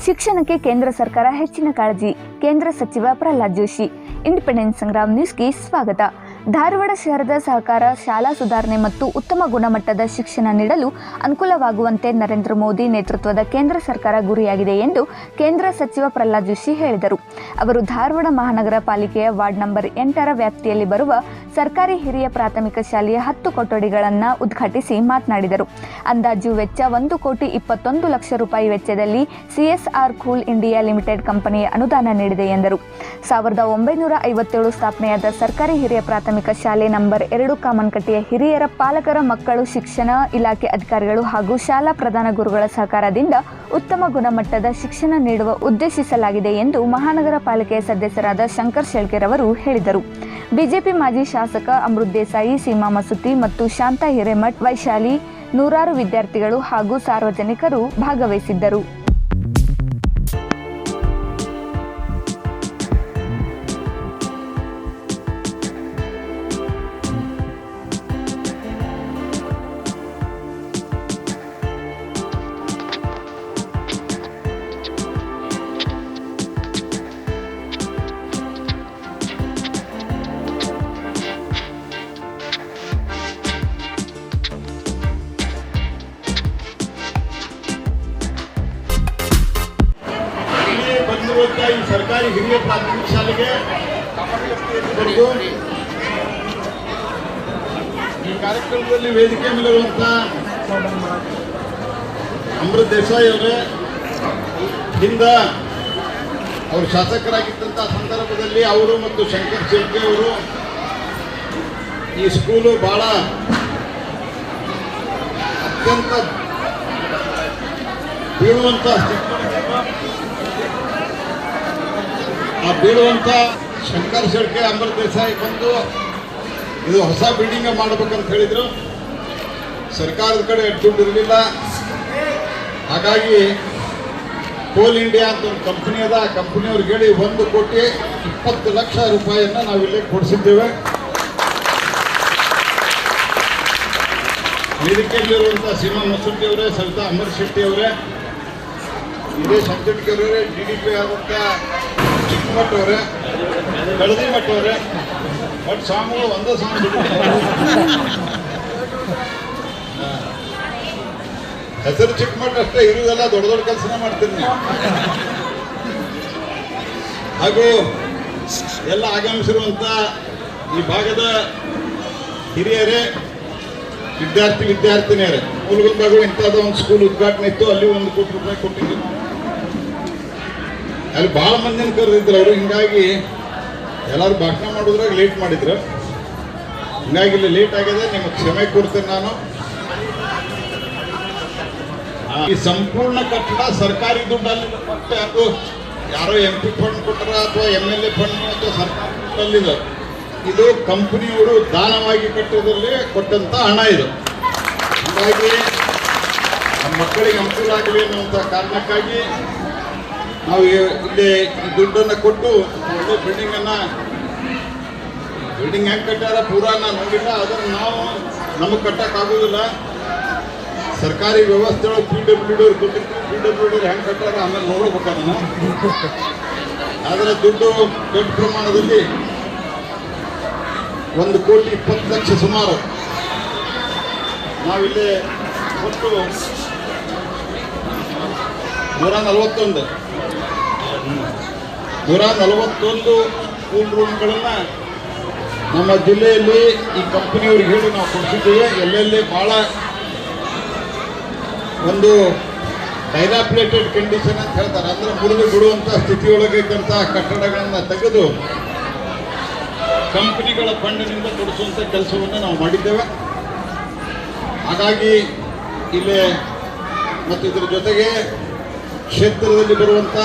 ಶಿಕ್ಷಣಕ್ಕೆ ಕೇಂದ್ರ ಸರ್ಕಾರ ಹೆಚ್ಚಿನ ಕಾಳಜಿ. ಕೇಂದ್ರ ಸಚಿವ ಪ್ರಹ್ಲಾದ್ ಜೋಶಿ. ಇಂಡಿಪೆಂಡೆನ್ಸ್ ಸಂಗ್ರಾಮ್ ನ್ಯೂಸ್ಗೆ ಸ್ವಾಗತ. ಧಾರವಾಡ ಶಹರದ ಸಹಕಾರ ಶಾಲಾ ಸುಧಾರಣೆ ಮತ್ತು ಉತ್ತಮ ಗುಣಮಟ್ಟದ ಶಿಕ್ಷಣ ನೀಡಲು ಅನುಕೂಲವಾಗುವಂತೆ ನರೇಂದ್ರ ಮೋದಿ ನೇತೃತ್ವದ ಕೇಂದ್ರ ಸರ್ಕಾರ ಗುರಿಯಾಗಿದೆ ಎಂದು ಕೇಂದ್ರ ಸಚಿವ ಪ್ರಹ್ಲಾದ್ ಜೋಶಿ ಹೇಳಿದರು. ಅವರು ಧಾರವಾಡ ಮಹಾನಗರ ಪಾಲಿಕೆಯ ವಾರ್ಡ್ ನಂಬರ್ 8ರ ವ್ಯಾಪ್ತಿಯಲ್ಲಿ ಬರುವ ಸರ್ಕಾರಿ ಹಿರಿಯ ಪ್ರಾಥಮಿಕ ಶಾಲೆಯ 10 ಕೊಠಡಿಗಳನ್ನು ಉದ್ಘಾಟಿಸಿ ಮಾತನಾಡಿದರು. ಅಂದಾಜು ವೆಚ್ಚ 1,21,00,000 ರೂಪಾಯಿ ವೆಚ್ಚದಲ್ಲಿ ಸಿಎಸ್ಆರ್ ಕೂಲ್ ಇಂಡಿಯಾ ಲಿಮಿಟೆಡ್ ಕಂಪನಿಯ ಅನುದಾನ ನೀಡಿದೆ ಎಂದರು. 1957 ಸ್ಥಾಪನೆಯಾದ ಸರ್ಕಾರಿ ಹಿರಿಯ ಪ್ರಾಥಮಿಕ ಶಾಲೆ ನಂಬರ್ 2 ಕಾಮನ್ಕಟ್ಟೆಯ ಹಿರಿಯರ ಪಾಲಕರ ಮಕ್ಕಳು ಶಿಕ್ಷಣ ಇಲಾಖೆ ಅಧಿಕಾರಿಗಳು ಹಾಗೂ ಶಾಲಾ ಪ್ರಧಾನ ಗುರುಗಳ ಸಹಕಾರದಿಂದ ಉತ್ತಮ ಗುಣಮಟ್ಟದ ಶಿಕ್ಷಣ ನೀಡುವ ಉದ್ದೇಶಿಸಲಾಗಿದೆ ಎಂದು ಮಹಾನಗರ ಪಾಲಿಕೆಯ ಸದಸ್ಯರಾದ ಶಂಕರ್ ಶೆಳ್ಕೆರ್ ಅವರು ಹೇಳಿದರು. ಬಿಜೆಪಿ ಮಾಜಿ ಶಾಸಕ ಅಮೃತ್ ದೇಸಾಯಿ, ಸೀಮಾ ಮಸೂತಿ ಮತ್ತು ಶಾಂತಾ ಹಿರೇಮಠ್, ವೈಶಾಲಿ, ನೂರಾರು ವಿದ್ಯಾರ್ಥಿಗಳು ಹಾಗೂ ಸಾರ್ವಜನಿಕರು ಭಾಗವಹಿಸಿದ್ದರು. ಈ ಸರ್ಕಾರಿ ಹಿರಿಯ ಪ್ರಾಥಮಿಕ ಶಾಲೆಗೆ ಈ ಕಾರ್ಯಕ್ರಮದಲ್ಲಿ ವೇದಿಕೆ ಮೇಲಿರುವಂತ ಅಮೃತ್ ದೇಸಾಯಿ ಅವರೇ, ಹಿಂದ ಅವರು ಶಾಸಕರಾಗಿದ್ದಂಥ ಸಂದರ್ಭದಲ್ಲಿ ಅವರು ಮತ್ತು ಶಂಕರ್ ಶೆಳ್ಕೆ ಅವರು ಈ ಸ್ಕೂಲು ಬಹಳ ಅತ್ಯಂತ ಬೀಳುವಂತ ಶಂಕರ್ ಶೆಳ್ಕೆ, ಅಮೃತ್ ದೇಸಾಯಿ ಬಂದು ಇದು ಹೊಸ ಬಿಲ್ಡಿಂಗ್ ಮಾಡಬೇಕಂತ ಹೇಳಿದ್ರು. ಸರ್ಕಾರದ ಕಡೆ ದುಡ್ಡು ಇರಲಿಲ್ಲ. ಹಾಗಾಗಿ ಕೋಲ್ ಇಂಡಿಯಾ ಅಂತ ಒಂದು ಕಂಪನಿ ಅದ. ಆ ಕಂಪನಿಯವ್ರಿಗೆ ಹೇಳಿ 1,20,00,000 ರೂಪಾಯಿಯನ್ನು ನಾವಿಲ್ಲೇ ಕೊಡಿಸಿದ್ದೇವೆ. ವೇದಿಕೆಯಲ್ಲಿರುವಂಥ ಸೀಮಾ ಮಸೂತಿ ಅವರೇ, ಸವಿತಾ ಅಮರ್ ಶೆಟ್ಟಿ ಅವರೇ, ಇದೇ ಸಂಚಟ್ಕಿ ಅವರೇ, DDP ಆದಂಥ ಚಿಕ್ಕಮಠ ಅವರೇ, ಕಳದಿ ಮಠ ಅವರೇ, ಬಟ್ ಸಾಂಗ್ಗಳು ಒಂದೇ ಸಾಂಗ್ ಹೆಸರು ಚಿಕ್ಕಮಠ ಅಷ್ಟೇ, ಇರುವುದೆಲ್ಲ ದೊಡ್ಡ ದೊಡ್ಡ ಕೆಲಸನೇ ಮಾಡ್ತೀನಿ ನೀವು. ಹಾಗೂ ಎಲ್ಲ ಆಗಮಿಸಿರುವಂಥ ಈ ಭಾಗದ ಹಿರಿಯರೇ, ವಿದ್ಯಾರ್ಥಿನಿಯರೇ, ಮೂಲಗುಂದಾಗ ಇಂಥದ್ದು ಒಂದು ಸ್ಕೂಲ್ ಉದ್ಘಾಟನೆ ಇತ್ತು. ಅಲ್ಲಿ 1 ಕೋಟಿ ರೂಪಾಯಿ ಕೊಟ್ಟಿದ್ದು. ಅಲ್ಲಿ ಭಾಳ ಮಂದಿನ ಕರೆದಿದ್ರು ಅವರು. ಹಿಂಗಾಗಿ ಎಲ್ಲರೂ ಭಾಷಣ ಮಾಡೋದ್ರಾಗ ಲೇಟ್ ಮಾಡಿದ್ರು. ಹಿಂಗಾಗಿ ಇಲ್ಲಿ ಲೇಟ್ ಆಗಿದೆ, ನಿಮಗೆ ಕ್ಷಮೆ ಕೊಡ್ತೇನೆ ನಾನು. ಈ ಸಂಪೂರ್ಣ ಕಟ್ಟಡ ಸರ್ಕಾರಿ ದುಡ್ಡಲ್ಲಿ ಮತ್ತೆ ಅದು ಯಾರೋ MP ಫಂಡ್ ಕೊಟ್ಟರ ಅಥವಾ MLA ಫಂಡ್ ಅಥವಾ ಸರ್ಕಾರ ದುಡ್ಡಲ್ಲಿದೆ. ಇದು ಕಂಪನಿಯವರು ದಾನವಾಗಿ ಕಟ್ಟಿದಲ್ಲಿ ಕೊಟ್ಟಂತ ಹಣ ಇದು. ಹಾಗಾಗಿ ನಮ್ಮ ಮಕ್ಕಳಿಗೆ ಅನುಕೂಲ ಆಗಲಿ ಅನ್ನುವಂಥ ಕಾರಣಕ್ಕಾಗಿ ನಾವು ಇಲ್ಲಿ ಈ ದುಡ್ಡನ್ನು ಕೊಟ್ಟು ಒಳ್ಳೆ ಬಿಲ್ಡಿಂಗ್ ಹೆಂಗೆ ಕಟ್ಟಾರ ಪೂರಾ ನಾನು ನೋಡಿಲ್ಲ. ಅದನ್ನು ನಾವು ನಮಗೆ ಕಟ್ಟಕ್ಕಾಗೋದಿಲ್ಲ. ಸರ್ಕಾರಿ ವ್ಯವಸ್ಥೆಗಳು PWD ಕೊಟ್ಟಿರ್ತೀವಿ. PWD ಹೆಂಗೆ ಕಟ್ಟಾರ ಆಮೇಲೆ ನೋಡ್ಬೇಕಾದ ನಾವು. ಆದರೆ ದುಡ್ಡು ದೊಡ್ಡ ಪ್ರಮಾಣದಲ್ಲಿ 1,20,00,000 ಸುಮಾರು ನಾವಿಲ್ಲಿ ಒಟ್ಟು 141 ಸ್ಕೂಲ್ ರೂಮ್ಗಳನ್ನು ನಮ್ಮ ಜಿಲ್ಲೆಯಲ್ಲಿ ಈ ಕಂಪನಿಯವ್ರಿಗೆ ಹೇಳಿ ನಾವು ಕೊಡಿಸಿದ್ದೇವೆ. ಎಲ್ಲೆಲ್ಲಿ ಭಾಳ ಒಂದು ಡೈಲಾಪಿಲೇಟೆಡ್ ಕಂಡೀಷನ್ ಅಂತ ಹೇಳ್ತಾರೆ, ಅಂದರೆ ಮುರಿದು ಬಿಡುವಂಥ ಸ್ಥಿತಿಯೊಳಗೆ ಇದ್ದಂಥ ಕಟ್ಟಡಗಳನ್ನು ತೆಗೆದು ಕಂಪನಿಗಳ ಫಂಡಿನಿಂದ ಕೊಡಿಸುವಂಥ ಕೆಲಸವನ್ನು ನಾವು ಮಾಡಿದ್ದೇವೆ. ಹಾಗಾಗಿ ಇಲ್ಲಿ ಮತ್ತು ಇದರ ಜೊತೆಗೆ ಕ್ಷೇತ್ರದಲ್ಲಿ ಬರುವಂಥ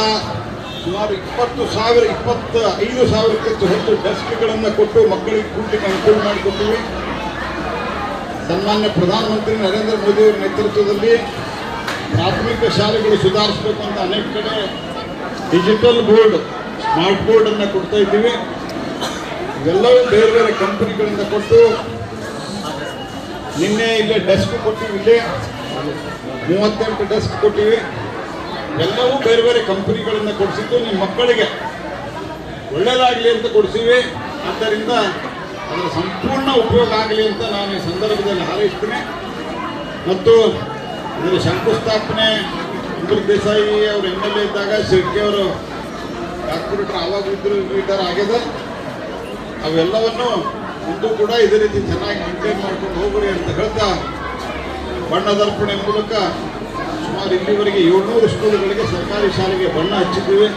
ಸುಮಾರು 25,000ಕ್ಕಿಂತ ಹೆಚ್ಚು ಡೆಸ್ಕ್ಗಳನ್ನು ಕೊಟ್ಟು ಮಕ್ಕಳಿಗೆ ಕೂಡಲಿಕ್ಕೆ ಅನುಕೂಲ ಮಾಡಿಕೊಟ್ಟಿವಿ. ಸನ್ಮಾನ್ಯ ಪ್ರಧಾನಮಂತ್ರಿ ನರೇಂದ್ರ ಮೋದಿಯವರ ನೇತೃತ್ವದಲ್ಲಿ ಪ್ರಾಥಮಿಕ ಶಾಲೆಗಳು ಸುಧಾರಿಸಬೇಕು ಅಂತ ಅನೇಕ ಕಡೆ ಡಿಜಿಟಲ್ ಬೋರ್ಡ್, ಸ್ಮಾರ್ಟ್ ಬೋರ್ಡನ್ನು ಕೊಡ್ತಾ ಇದ್ದೀವಿ. ಇವೆಲ್ಲವೂ ಬೇರೆ ಬೇರೆ ಕಂಪನಿಗಳಿಂದ ಕೊಟ್ಟು ನಿನ್ನೆ ಇಲ್ಲೇ ಡೆಸ್ಕ್ ಕೊಟ್ಟಿವಿ. ಇಲ್ಲೇ 38 ಡೆಸ್ಕ್ ಕೊಟ್ಟಿವಿ. ಎಲ್ಲವೂ ಬೇರೆ ಬೇರೆ ಕಂಪನಿಗಳಿಂದ ಕೊಡಿಸಿದ್ದು ನಿಮ್ಮ ಮಕ್ಕಳಿಗೆ ಒಳ್ಳೆಯದಾಗಲಿ ಅಂತ ಕೊಡಿಸಿವೆ. ಆದ್ದರಿಂದ ಅದರ ಸಂಪೂರ್ಣ ಉಪಯೋಗ ಆಗಲಿ ಅಂತ ನಾನು ಈ ಸಂದರ್ಭದಲ್ಲಿ ಹಾರೈಸ್ತೀನಿ. ಮತ್ತು ಇದರ ಶಂಕುಸ್ಥಾಪನೆ ಅಮೃತ್ ದೇಸಾಯಿ ಅವರು MLA ಇದ್ದಾಗ ಶೆಟ್ಟಿ ಅವರು ಕಾರ್ಪೊರೇಟರ್ ಆವಾಗ ರಿಟೈರ್ ಆಗಿದೆ. ಅವೆಲ್ಲವನ್ನು ಮುಂದೂ ಕೂಡ ಇದೇ ರೀತಿ ಚೆನ್ನಾಗಿ ಮೇಂಟೈನ್ ಮಾಡ್ಕೊಂಡು ಹೋಗ್ರಿ ಅಂತ ಹೇಳ್ತಾ ಬಣ್ಣದರ್ಪಣೆ ಮೂಲಕ ಸುಮಾರು ಇಲ್ಲಿವರೆಗೆ 700 ಸ್ಕೂಲ್ಗಳಿಗೆ ಸರ್ಕಾರಿ ಶಾಲೆಗೆ ಬಣ್ಣ ಹಚ್ಚಿದ್ದೀವಿ.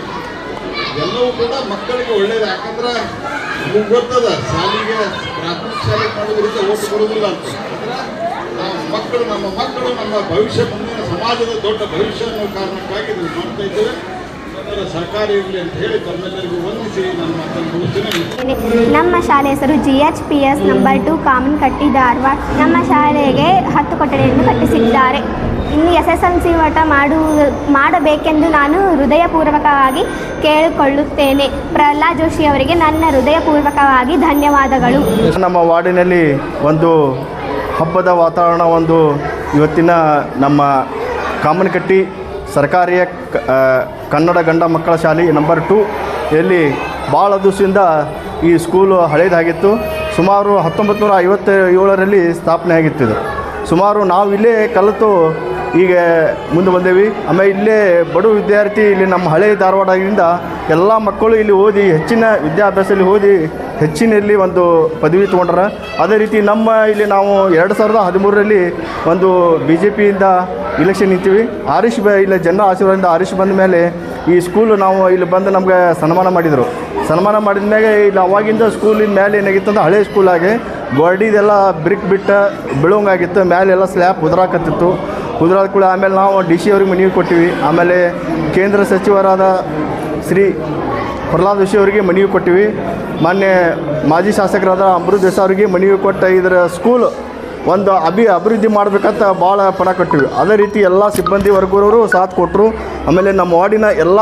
ಎಲ್ಲವೂ ಕೂಡ ಮಕ್ಕಳಿಗೆ ಒಳ್ಳೇದು. ಯಾಕಂದ್ರೆ ನಿಮಗೆ ಗೊತ್ತದ ಶಾಲೆಗೆ ಪ್ರಾಥಮಿಕ ಶಾಲೆಗೆ ಮಾಡೋದ್ರಿಂದ ಓಟು ಬರೋದಿಲ್ಲ ಅಂತ. ಅಂದ್ರೆ ನಮ್ಮ ಮಕ್ಕಳು ನಮ್ಮ ಭವಿಷ್ಯ, ಮುಂದಿನ ಸಮಾಜದ ದೊಡ್ಡ ಭವಿಷ್ಯ ಅನ್ನೋ ಕಾರಣಕ್ಕಾಗಿ ಇದನ್ನು ಮಾಡ್ತಾ ಇದ್ದೇವೆ. ಅದರ ಸಹಕಾರ ಇರಲಿ ಅಂತ ಹೇಳಿ ತಮ್ಮೆಲ್ಲರಿಗೂ ವಂದಿಸಿ ನನ್ನ ಮಾತನ್ನು ಮುಗಿಸ್ತೇನೆ. ನಮ್ಮ ಶಾಲೆ ಹೆಸರು GHPS ನಂಬರ್ 2 ಕಾಮನಕಟ್ಟಿ ಧಾರವಾಡ. ನಮ್ಮ ಶಾಲೆಗೆ 10 ಕೊಠಡಿಯನ್ನು ಕಟ್ಟಿಸಿದ್ದಾರೆ. ಇನ್ನು SSLC ಮಟ್ಟ ಮಾಡಬೇಕೆಂದು ನಾನು ಹೃದಯಪೂರ್ವಕವಾಗಿ ಕೇಳಿಕೊಳ್ಳುತ್ತೇನೆ. ಪ್ರಹ್ಲಾದ್ ಜೋಶಿ ಅವರಿಗೆ ನನ್ನ ಹೃದಯಪೂರ್ವಕವಾಗಿ ಧನ್ಯವಾದಗಳು. ನಮ್ಮ ವಾರ್ಡಿನಲ್ಲಿ ಒಂದು ಹಬ್ಬದ ವಾತಾವರಣ, ಒಂದು ಇವತ್ತಿನ ನಮ್ಮ ಕಾಮನಕಟ್ಟಿ ಸರ್ಕಾರಿಯ ಕನ್ನಡ ಗಂಡ ಮಕ್ಕಳ ಶಾಲೆ ನಂಬರ್ 2 ಎಲ್ಲಿ ಭಾಳ ದಿವಸದಿಂದ ಈ ಸ್ಕೂಲು ಹಳೇದಾಗಿತ್ತು. ಸುಮಾರು 1957ರಲ್ಲಿ ಸ್ಥಾಪನೆ ಆಗಿತ್ತು. ಸುಮಾರು ನಾವು ಇಲ್ಲೇ ಕಲಿತು ಈಗ ಮುಂದೆ ಬಂದೇವಿ. ಆಮೇಲೆ ಇಲ್ಲೇ ಬಡ ವಿದ್ಯಾರ್ಥಿ ಇಲ್ಲಿ ನಮ್ಮ ಹಳೆ ಧಾರವಾಡದಿಂದ ಎಲ್ಲ ಮಕ್ಕಳು ಇಲ್ಲಿ ಓದಿ ಹೆಚ್ಚಿನ ವಿದ್ಯಾಭ್ಯಾಸದಲ್ಲಿ ಓದಿ ಹೆಚ್ಚಿನಲ್ಲಿ ಒಂದು ಪದವಿ ತೊಗೊಂಡ್ರ. ಅದೇ ರೀತಿ ನಮ್ಮ ಇಲ್ಲಿ ನಾವು 2013ರಲ್ಲಿ ಒಂದು BJPಯಿಂದ ಇಲೆಕ್ಷನ್ ನಿಂತೀವಿ. ಇಲ್ಲಿ ಜನರ ಆಶೀರ್ವಾದದಿಂದ ಆರಿಷ್ ಬಂದ ಮೇಲೆ ಈ ಸ್ಕೂಲು ನಾವು ಇಲ್ಲಿ ಬಂದು ನಮಗೆ ಸನ್ಮಾನ ಮಾಡಿದರು. ಸನ್ಮಾನ ಮಾಡಿದ ಮೇಲೆ ಇಲ್ಲಿ ಅವಾಗಿಂದ ಸ್ಕೂಲಿನ ಮೇಲೆ ಏನಾಗಿತ್ತು ಅಂದ್ರೆ ಹಳೆ ಸ್ಕೂಲಾಗಿ ಗೋಡಿದೆಲ್ಲ ಬ್ರಿಕ್ ಬಿಟ್ಟು ಬೀಳೋಂಗಾಗಿತ್ತು. ಮೇಲೆಲ್ಲ ಸ್ಲ್ಯಾಬ್ ಉದುರಾಕತ್ತಿತ್ತು. ಉದುರಾದ ಕೂಡ ಆಮೇಲೆ ನಾವು DC ಅವ್ರಿಗೆ ಮನವಿ ಕೊಟ್ಟಿವಿ. ಆಮೇಲೆ ಕೇಂದ್ರ ಸಚಿವರಾದ ಶ್ರೀ ಪ್ರಹ್ಲಾದ್ ಜೋಶಿ ಅವರಿಗೆ ಮನವಿ ಕೊಟ್ಟಿವಿ. ಮಾನ್ಯ ಮಾಜಿ ಶಾಸಕರಾದ ಅಮೃತ್ ದೇಸಾಯಿ ಅವರಿಗೆ ಮನವಿ ಕೊಟ್ಟ ಇದರ ಸ್ಕೂಲ್ ಒಂದು ಅಭಿವೃದ್ಧಿ ಮಾಡಬೇಕಂತ ಭಾಳ ಪಣ ಕೊಟ್ಟಿವಿ. ಅದೇ ರೀತಿ ಎಲ್ಲ ಸಿಬ್ಬಂದಿ ವರ್ಗದವರು ಸಾಥ್ ಕೊಟ್ಟರು. ಆಮೇಲೆ ನಮ್ಮ ವಾರ್ಡಿನ ಎಲ್ಲ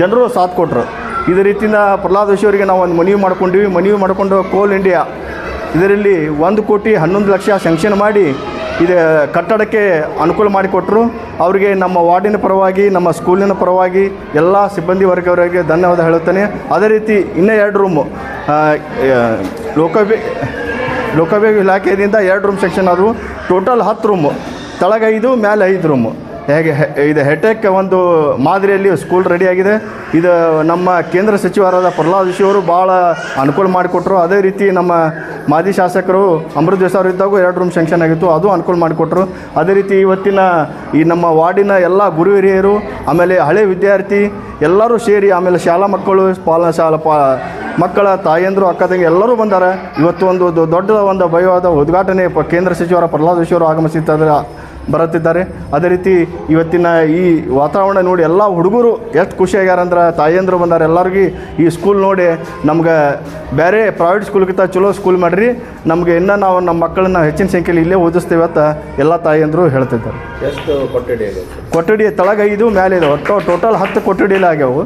ಜನರು ಸಾಥ್ ಕೊಟ್ಟರು. ಇದೇ ರೀತಿಯಿಂದ ಪ್ರಹ್ಲಾದ್ ಜೋಶಿ ಅವರಿಗೆ ನಾವು ಒಂದು ಮನವಿ ಮಾಡಿಕೊಂಡು ಕೋಲ್ ಇಂಡಿಯಾ ಇದರಲ್ಲಿ 1,11,00,000 ಸ್ಯಾಂಕ್ಷನ್ ಮಾಡಿ ಇದು ಕಟ್ಟಡಕ್ಕೆ ಅನುಕೂಲ ಮಾಡಿಕೊಟ್ರು. ಅವರಿಗೆ ನಮ್ಮ ವಾರ್ಡಿನ ಪರವಾಗಿ, ನಮ್ಮ ಸ್ಕೂಲಿನ ಪರವಾಗಿ ಎಲ್ಲ ಸಿಬ್ಬಂದಿ ವರ್ಗದವರಿಗೆ ಧನ್ಯವಾದ ಹೇಳುತ್ತೇನೆ. ಅದೇ ರೀತಿ ಇನ್ನೂ 2 ರೂಮು ಲೋಕೋಪಯೋಗಿ ಇಲಾಖೆಯಿಂದ 2 ರೂಮ್ ಸೆಕ್ಷನ್ ಆದವು. ಟೋಟಲ್ 10 ರೂಮು, ತಳಗೆ 5 ಮೇಲೆ 5 ರೂಮು. ಹೇಗೆ ಇದು ಹೆಟೆಕ್ ಒಂದು ಮಾದರಿಯಲ್ಲಿ ಸ್ಕೂಲ್ ರೆಡಿಯಾಗಿದೆ. ಇದು ನಮ್ಮ ಕೇಂದ್ರ ಸಚಿವರಾದ ಪ್ರಹ್ಲಾದ್ ಜೋಶಿ ಅವರು ಭಾಳ ಅನುಕೂಲ ಮಾಡಿಕೊಟ್ರು. ಅದೇ ರೀತಿ ನಮ್ಮ ಮಾಜಿ ಶಾಸಕರು ಅಮೃತ್ ದೇಸಾಯಿ ಅವರು ಇದ್ದಾಗ 2 ರೂಮ್ ಸ್ಯಾಂಕ್ಷನ್ ಆಗಿತ್ತು, ಅದು ಅನುಕೂಲ ಮಾಡಿಕೊಟ್ರು. ಅದೇ ರೀತಿ ಇವತ್ತಿನ ಈ ನಮ್ಮ ವಾರ್ಡಿನ ಎಲ್ಲ ಗುರು ಹಿರಿಯರು, ಆಮೇಲೆ ಹಳೆ ವಿದ್ಯಾರ್ಥಿ ಎಲ್ಲರೂ ಸೇರಿ, ಆಮೇಲೆ ಶಾಲಾ ಮಕ್ಕಳು, ಮಕ್ಕಳ ತಾಯಂದರು, ಅಕ್ಕ ತಂಗಿ ಎಲ್ಲರೂ ಬಂದಾರೆ. ಇವತ್ತು ಒಂದು ದೊಡ್ಡ ಒಂದು ಭಯವಾದ ಉದ್ಘಾಟನೆ ಕೇಂದ್ರ ಸಚಿವರ ಪ್ರಹ್ಲಾದ್ ಜೋಶಿ ಅವರು ಬರುತ್ತಿದ್ದಾರೆ. ಅದೇ ರೀತಿ ಇವತ್ತಿನ ಈ ವಾತಾವರಣ ನೋಡಿ ಎಲ್ಲ ಹುಡುಗರು ಎಷ್ಟು ಖುಷಿಯಾಗ್ಯಾರಂದ್ರೆ, ತಾಯಂದರು ಬಂದಾರೆ. ಎಲ್ಲರಿಗೂ ಈ ಸ್ಕೂಲ್ ನೋಡಿ ನಮ್ಗೆ ಬೇರೆ ಪ್ರೈವೇಟ್ ಸ್ಕೂಲ್ಗಿಂತ ಚಲೋ ಸ್ಕೂಲ್ ಮಾಡಿರಿ, ನಮಗೆ ಇನ್ನೂ ನಾವು ನಮ್ಮ ಮಕ್ಕಳನ್ನ ಹೆಚ್ಚಿನ ಸಂಖ್ಯೆಯಲ್ಲಿ ಇಲ್ಲೇ ಓದಿಸ್ತೇವೆ ಅಂತ ಎಲ್ಲ ತಾಯಂದರು ಹೇಳ್ತಿದ್ದಾರೆ. ಎಷ್ಟು ಕೊಠಡಿ ತಳಗ 5 ಮೇಲೆ ಇದೆ. ಒಟ್ಟು ಟೋಟಲ್ 10 ಕೊಠಡಿಯಲ್ಲಿ ಆಗ್ಯಾವು.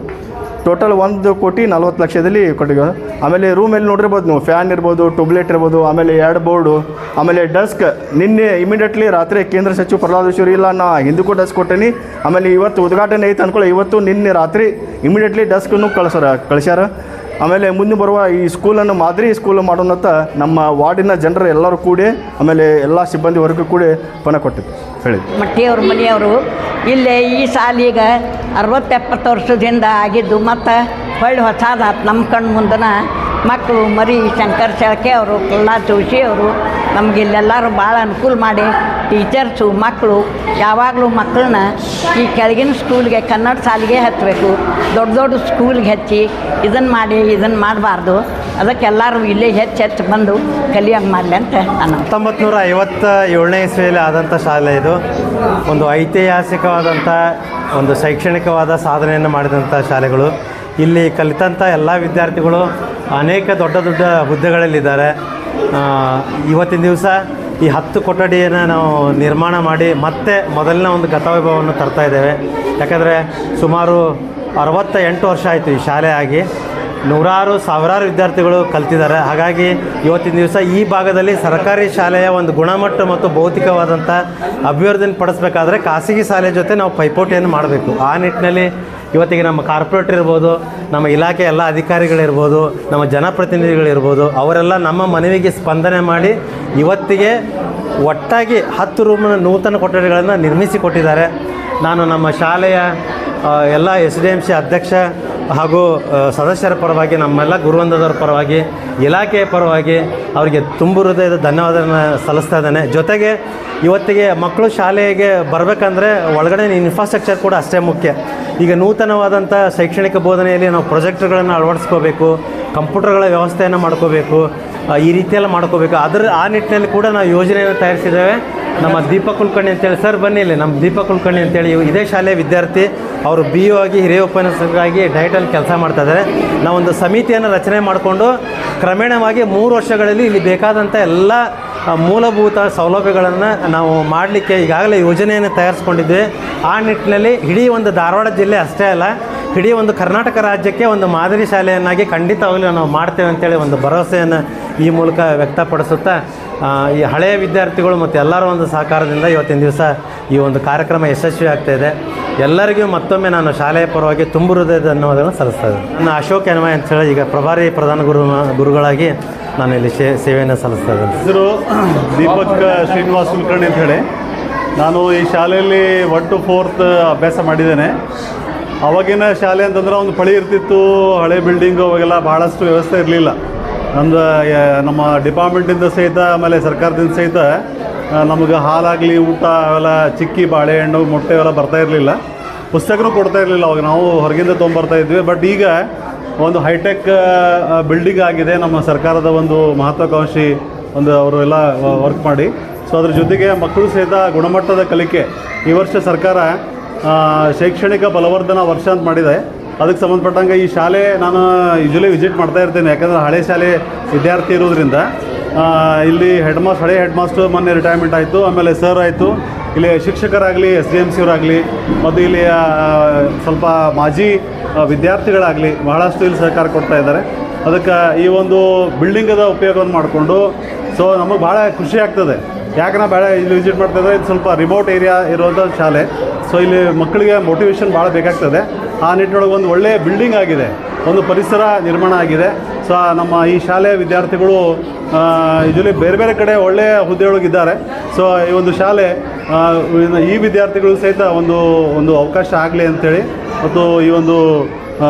ಟೋಟಲ್ 1,40,00,000ದಲ್ಲಿ ಕೊಟ್ಟಿಗೆ. ಆಮೇಲೆ ರೂಮಲ್ಲಿ ನೋಡಿರ್ಬೋದು ನೀವು, ಫ್ಯಾನ್ ಇರ್ಬೋದು, ಟ್ಯೂಬ್ಲೈಟ್ ಇರ್ಬೋದು, ಆಮೇಲೆ 2 ಬೋರ್ಡು, ಆಮೇಲೆ ಡೆಸ್ಕ್. ನಿನ್ನೆ ಇಮಿಡಿಯೇಟ್ಲಿ ರಾತ್ರಿ ಕೇಂದ್ರ ಸಚಿವ ಪ್ರಹ್ಲಾದ್ ಜೋಶಿ ಇಲ್ಲ ನಾ ಹಿಂದಕ್ಕೂ ಡೆಸ್ಕ್ ಕೊಟ್ಟೇನಿ. ಆಮೇಲೆ ಇವತ್ತು ಉದ್ಘಾಟನೆ ಐತೆ ಅಂದ್ಕೊಳ್ಳಿ, ಇವತ್ತು ನಿನ್ನೆ ರಾತ್ರಿ ಇಮಿಡಿಯೇಟ್ಲಿ ಡೆಸ್ಕನ್ನು ಕಳಿಸ್ಯಾರ. ಆಮೇಲೆ ಮುಂದೆ ಬರುವ ಈ ಸ್ಕೂಲನ್ನು ಮಾದರಿ ಸ್ಕೂಲ್ ಮಾಡೋಣಂತ ನಮ್ಮ ವಾರ್ಡಿನ ಜನರು ಎಲ್ಲರೂ ಕೂಡಿ, ಆಮೇಲೆ ಎಲ್ಲ ಸಿಬ್ಬಂದಿ ವರ್ಗ ಕೂಡಿ ಪಣ ಕೊಟ್ಟಿದ್ದು ಹೇಳಿದ್ದು. ಮಟ್ಟಿಯವ್ರ ಮನೆಯವರು ಇಲ್ಲೇ ಈ ಸಾಲಿಗೆ 60-70 ವರ್ಷದಿಂದ ಆಗಿದ್ದು, ಮತ್ತು ಹೊಸದಾತು ನಮ್ಮ ಕಣ್ಣು ಮುಂದನ ಮಕ್ಕಳು ಮರಿ ಶಂಕರ್ ಶೆಳಕೆ ಅವರು, ಪ್ರಹ್ಲಾದ್ ಜೋಶಿ ಅವರು ನಮ್ಗೆ ಇಲ್ಲೆಲ್ಲರೂ ಭಾಳ ಅನುಕೂಲ ಮಾಡಿ, ಟೀಚರ್ಸು ಮಕ್ಕಳು ಯಾವಾಗಲೂ ಮಕ್ಕಳನ್ನ ಈ ಕೆಳಗಿನ ಸ್ಕೂಲ್ಗೆ ಕನ್ನಡ ಶಾಲೆಗೆ ಹಚ್ಚಬೇಕು, ದೊಡ್ಡ ಸ್ಕೂಲ್ಗೆ ಹಚ್ಚಿ ಇದನ್ನು ಮಾಡಬಾರ್ದು. ಅದಕ್ಕೆ ಎಲ್ಲರೂ ಇಲ್ಲೇ ಹೆಚ್ಚು ಬಂದು ಕಲಿಯೋಂಗೆ ಮಾಡಲಿ ಅಂತ ನಾನು. 1957ನೇ ಇಸ್ವಿಯಲ್ಲಿ ಆದಂಥ ಶಾಲೆ ಇದು. ಒಂದು ಐತಿಹಾಸಿಕವಾದಂಥ ಒಂದು ಶೈಕ್ಷಣಿಕವಾದ ಸಾಧನೆಯನ್ನು ಮಾಡಿದಂಥ ಶಾಲೆಗಳು. ಇಲ್ಲಿ ಕಲಿತಂಥ ಎಲ್ಲ ವಿದ್ಯಾರ್ಥಿಗಳು ಅನೇಕ ದೊಡ್ಡ ಹುದ್ದೆಗಳಲ್ಲಿದ್ದಾರೆ. ಇವತ್ತಿನ ದಿವಸ ಈ 10 ಕೊಠಡಿಯನ್ನು ನಾವು ನಿರ್ಮಾಣ ಮಾಡಿ ಮತ್ತೆ ಮೊದಲಿನ ಒಂದು ಗತವೈಭವವನ್ನು ತರ್ತಾ ಇದ್ದೇವೆ. ಯಾಕಂದರೆ ಸುಮಾರು 68 ವರ್ಷ ಆಯಿತು ಈ ಶಾಲೆ ಆಗಿ. ನೂರಾರು ಸಾವಿರಾರು ವಿದ್ಯಾರ್ಥಿಗಳು ಕಲ್ತಿದ್ದಾರೆ. ಹಾಗಾಗಿ ಇವತ್ತಿನ ದಿವಸ ಈ ಭಾಗದಲ್ಲಿ ಸರ್ಕಾರಿ ಶಾಲೆಯ ಒಂದು ಗುಣಮಟ್ಟ ಮತ್ತು ಭೌತಿಕವಾದಂಥ ಅಭಿವೃದ್ಧಿಯನ್ನು ಪಡಿಸಬೇಕಾದ್ರೆ ಖಾಸಗಿ ಶಾಲೆಯ ಜೊತೆ ನಾವು ಪೈಪೋಟಿಯನ್ನು ಮಾಡಬೇಕು. ಆ ನಿಟ್ಟಿನಲ್ಲಿ ಇವತ್ತಿಗೆ ನಮ್ಮ ಕಾರ್ಪೊರೇಟರ್ ಇರ್ಬೋದು, ನಮ್ಮ ಇಲಾಖೆ ಎಲ್ಲ ಅಧಿಕಾರಿಗಳಿರ್ಬೋದು, ನಮ್ಮ ಜನಪ್ರತಿನಿಧಿಗಳಿರ್ಬೋದು, ಅವರೆಲ್ಲ ನಮ್ಮ ಮನವಿಗೆ ಸ್ಪಂದನೆ ಮಾಡಿ ಇವತ್ತಿಗೆ ಒಟ್ಟಾಗಿ 10 ರೂಮಿನ ನೂತನ ಕೊಠಡಿಗಳನ್ನು ನಿರ್ಮಿಸಿ ಕೊಟ್ಟಿದ್ದಾರೆ. ನಾನು ನಮ್ಮ ಶಾಲೆಯ ಎಲ್ಲ SDMC ಅಧ್ಯಕ್ಷ ಹಾಗೂ ಸದಸ್ಯರ ಪರವಾಗಿ, ನಮ್ಮೆಲ್ಲ ಗುರುವೃಂದದವರ ಪರವಾಗಿ, ಇಲಾಖೆಯ ಪರವಾಗಿ ಅವರಿಗೆ ತುಂಬು ಹೃದಯದ ಧನ್ಯವಾದವನ್ನು ಸಲ್ಲಿಸ್ತಾ ಇದ್ದೇನೆ. ಜೊತೆಗೆ ಇವತ್ತಿಗೆ ಮಕ್ಕಳು ಶಾಲೆಗೆ ಬರಬೇಕಂದ್ರೆ ಒಳಗಡೆ ಇನ್ಫ್ರಾಸ್ಟ್ರಕ್ಚರ್ ಕೂಡ ಅಷ್ಟೇ ಮುಖ್ಯ. ಈಗ ನೂತನವಾದಂಥ ಶೈಕ್ಷಣಿಕ ಬೋಧನೆಯಲ್ಲಿ ನಾವು ಪ್ರೊಜೆಕ್ಟರ್ಗಳನ್ನು ಅಳವಡಿಸ್ಕೋಬೇಕು, ಕಂಪ್ಯೂಟರ್ಗಳ ವ್ಯವಸ್ಥೆಯನ್ನು ಮಾಡ್ಕೋಬೇಕು, ಈ ರೀತಿಯೆಲ್ಲ ಮಾಡ್ಕೋಬೇಕು. ಆ ನಿಟ್ಟಿನಲ್ಲಿ ಕೂಡ ನಾವು ಯೋಜನೆಯನ್ನು ತಯಾರಿಸಿದ್ದೇವೆ. ನಮ್ಮ ದೀಪಕ್ ಕುಲಕರ್ಣಿ ಅಂತೇಳಿ, ಸರ್ ಬನ್ನಿ ಇಲ್ಲಿ, ನಮ್ಮ ದೀಪಕ್ ಕುಲಕರ್ಣಿ ಅಂತೇಳಿ ಇದೇ ಶಾಲೆಯ ವಿದ್ಯಾರ್ಥಿ, ಅವರು BO ಆಗಿ ಹಿರಿಯ ಉಪನ್ಯಾಸಕರಾಗಿ ಡಯಟಲ್ಲಿ ಕೆಲಸ ಮಾಡ್ತಾಯಿದ್ದಾರೆ. ನಾವೊಂದು ಸಮಿತಿಯನ್ನು ರಚನೆ ಮಾಡಿಕೊಂಡು ಕ್ರಮೇಣವಾಗಿ 3 ವರ್ಷಗಳಲ್ಲಿ ಇಲ್ಲಿ ಬೇಕಾದಂಥ ಎಲ್ಲ ಮೂಲಭೂತ ಸೌಲಭ್ಯಗಳನ್ನು ನಾವು ಮಾಡಲಿಕ್ಕೆ ಈಗಾಗಲೇ ಯೋಜನೆಯನ್ನು ತಯಾರಿಸ್ಕೊಂಡಿದ್ವಿ. ಆ ನಿಟ್ಟಿನಲ್ಲಿ ಇಡೀ ಒಂದು ಧಾರವಾಡ ಜಿಲ್ಲೆ ಅಷ್ಟೇ ಅಲ್ಲ, ಇಡೀ ಒಂದು ಕರ್ನಾಟಕ ರಾಜ್ಯಕ್ಕೆ ಒಂದು ಮಾದರಿ ಶಾಲೆಯನ್ನಾಗಿ ಖಂಡಿತವಾಗಲೂ ನಾವು ಮಾಡ್ತೇವೆ ಅಂತೇಳಿ ಒಂದು ಭರವಸೆಯನ್ನು ಈ ಮೂಲಕ ವ್ಯಕ್ತಪಡಿಸುತ್ತಾ, ಈ ಹಳೆಯ ವಿದ್ಯಾರ್ಥಿಗಳು ಮತ್ತು ಎಲ್ಲರ ಒಂದು ಸಹಕಾರದಿಂದ ಇವತ್ತಿನ ದಿವಸ ಈ ಒಂದು ಕಾರ್ಯಕ್ರಮ ಯಶಸ್ವಿ ಆಗ್ತಾಯಿದೆ. ಎಲ್ಲರಿಗೂ ಮತ್ತೊಮ್ಮೆ ನಾನು ಶಾಲೆಯ ಪರವಾಗಿ ತುಂಬು ಹೃದಯದ ಧನ್ಯವಾದಗಳನ್ನು ಸಲ್ಲಿಸ್ತಾ ಇದ್ದೇನೆ. ನನ್ನ ಅಶೋಕ್ ಎನ್ವಯ್ ಅಂತೇಳಿ ಈಗ ಪ್ರಭಾರಿ ಪ್ರಧಾನ ಗುರುಗಳಾಗಿ ನಾನು ಇಲ್ಲಿ ಸೇವೆಯನ್ನು ಸಲ್ಲಿಸ್ತಾ ಇದ್ದೇನೆ. ಹೆಸರು ದೀಪಕ್ ಶ್ರೀನಿವಾಸ್ ಕುಲಕರ್ಣಿ ಅಂತ ಹೇಳಿ. ನಾನು ಈ ಶಾಲೆಯಲ್ಲಿ 1 to 4th ಅಭ್ಯಾಸ ಮಾಡಿದ್ದೇನೆ. ಅವಾಗಿನ ಶಾಲೆ ಅಂತಂದ್ರೆ ಒಂದು ಪಳಿ ಇರ್ತಿತ್ತು, ಹಳೆ ಬಿಲ್ಡಿಂಗು, ಅವಾಗೆಲ್ಲ ಭಾಳಷ್ಟು ವ್ಯವಸ್ಥೆ ಇರಲಿಲ್ಲ. ನಮ್ಮ ಡಿಪಾರ್ಟ್ಮೆಂಟಿಂದ ಸಹಿತ, ಆಮೇಲೆ ಸರ್ಕಾರದಿಂದ ಸಹಿತ ನಮಗೆ ಹಾಲಾಗಲಿ, ಊಟ ಅವೆಲ್ಲ ಚಿಕ್ಕಿ ಬಾಳೆಹಣ್ಣು, ಮೊಟ್ಟೆ ಅವೆಲ್ಲ ಬರ್ತಾ ಇರಲಿಲ್ಲ. ಪುಸ್ತಕನೂ ಕೊಡ್ತಾ ಇರಲಿಲ್ಲ. ಅವಾಗ ನಾವು ಹೊರಗಿಂದ ತೊಗೊಂಬರ್ತಾ ಇದ್ವಿ. ಬಟ್ ಈಗ ಒಂದು ಹೈಟೆಕ್ ಬಿಲ್ಡಿಂಗ್ ಆಗಿದೆ. ನಮ್ಮ ಸರ್ಕಾರದ ಒಂದು ಮಹತ್ವಾಕಾಂಕ್ಷಿ ಅವರು ಎಲ್ಲ ವರ್ಕ್ ಮಾಡಿ, ಸೊ ಅದ್ರ ಜೊತೆಗೆ ಮಕ್ಕಳು ಸಹಿತ ಗುಣಮಟ್ಟದ ಕಲಿಕೆ. ಈ ವರ್ಷ ಸರ್ಕಾರ ಶೈಕ್ಷಣಿಕ ಬಲವರ್ಧನಾ ವರ್ಷ ಅಂತ ಮಾಡಿದೆ. ಅದಕ್ಕೆ ಸಂಬಂಧಪಟ್ಟಂಗೆ ಈ ಶಾಲೆ ನಾನು ಯೂಶ್ವಲಿ ವಿಸಿಟ್ ಮಾಡ್ತಾ ಇರ್ತೇನೆ. ಯಾಕಂದರೆ ಹಳೆ ಶಾಲೆ ವಿದ್ಯಾರ್ಥಿ ಇರೋದ್ರಿಂದ ಇಲ್ಲಿ ಹಳೆ ಹೆಡ್ ಮಾಸ್ಟರ್ ಮೊನ್ನೆ ರಿಟೈರ್ಮೆಂಟ್ ಆಯಿತು, ಆಮೇಲೆ ಸರ್ ಆಯಿತು, ಇಲ್ಲಿ ಶಿಕ್ಷಕರಾಗಲಿ, SDMC ಅವರಾಗಲಿ, ಮತ್ತು ಇಲ್ಲಿ ಸ್ವಲ್ಪ ಮಾಜಿ ವಿದ್ಯಾರ್ಥಿಗಳಾಗಲಿ ಬಹಳಷ್ಟು ಇಲ್ಲಿ ಸಹಕಾರ ಕೊಡ್ತಾ ಇದ್ದಾರೆ. ಅದಕ್ಕೆ ಈ ಒಂದು ಬಿಲ್ಡಿಂಗದ ಉಪಯೋಗವನ್ನು ಮಾಡಿಕೊಂಡು ಸೊ ನಮಗೆ ಭಾಳ ಖುಷಿ ಆಗ್ತದೆ. ಯಾಕೆ ನಾವು ಬೇಡ ಇಲ್ಲಿ ವಿಸಿಟ್ ಮಾಡ್ತಾಯಿದ್ರೆ, ಇದು ಸ್ವಲ್ಪ ರಿಮೋಟ್ ಏರಿಯಾ ಇರುವಂಥ ಶಾಲೆ. ಸೊ ಇಲ್ಲಿ ಮಕ್ಕಳಿಗೆ ಮೋಟಿವೇಶನ್ ಭಾಳ ಬೇಕಾಗ್ತದೆ. ಆ ನಿಟ್ಟಿನೊಳಗೆ ಒಂದು ಒಳ್ಳೆಯ ಬಿಲ್ಡಿಂಗ್ ಆಗಿದೆ, ಒಂದು ಪರಿಸರ ನಿರ್ಮಾಣ ಆಗಿದೆ. ಸೊ ನಮ್ಮ ಈ ಶಾಲೆಯ ವಿದ್ಯಾರ್ಥಿಗಳು ಯೂಶ್ವಲಿ ಬೇರೆ ಬೇರೆ ಕಡೆ ಒಳ್ಳೆಯ ಹುದ್ದೆಯೊಳಗಿದ್ದಾರೆ. ಸೊ ಈ ಒಂದು ಶಾಲೆ ಈ ವಿದ್ಯಾರ್ಥಿಗಳು ಸಹಿತ ಒಂದು ಅವಕಾಶ ಆಗಲಿ ಅಂಥೇಳಿ, ಮತ್ತು ಈ ಒಂದು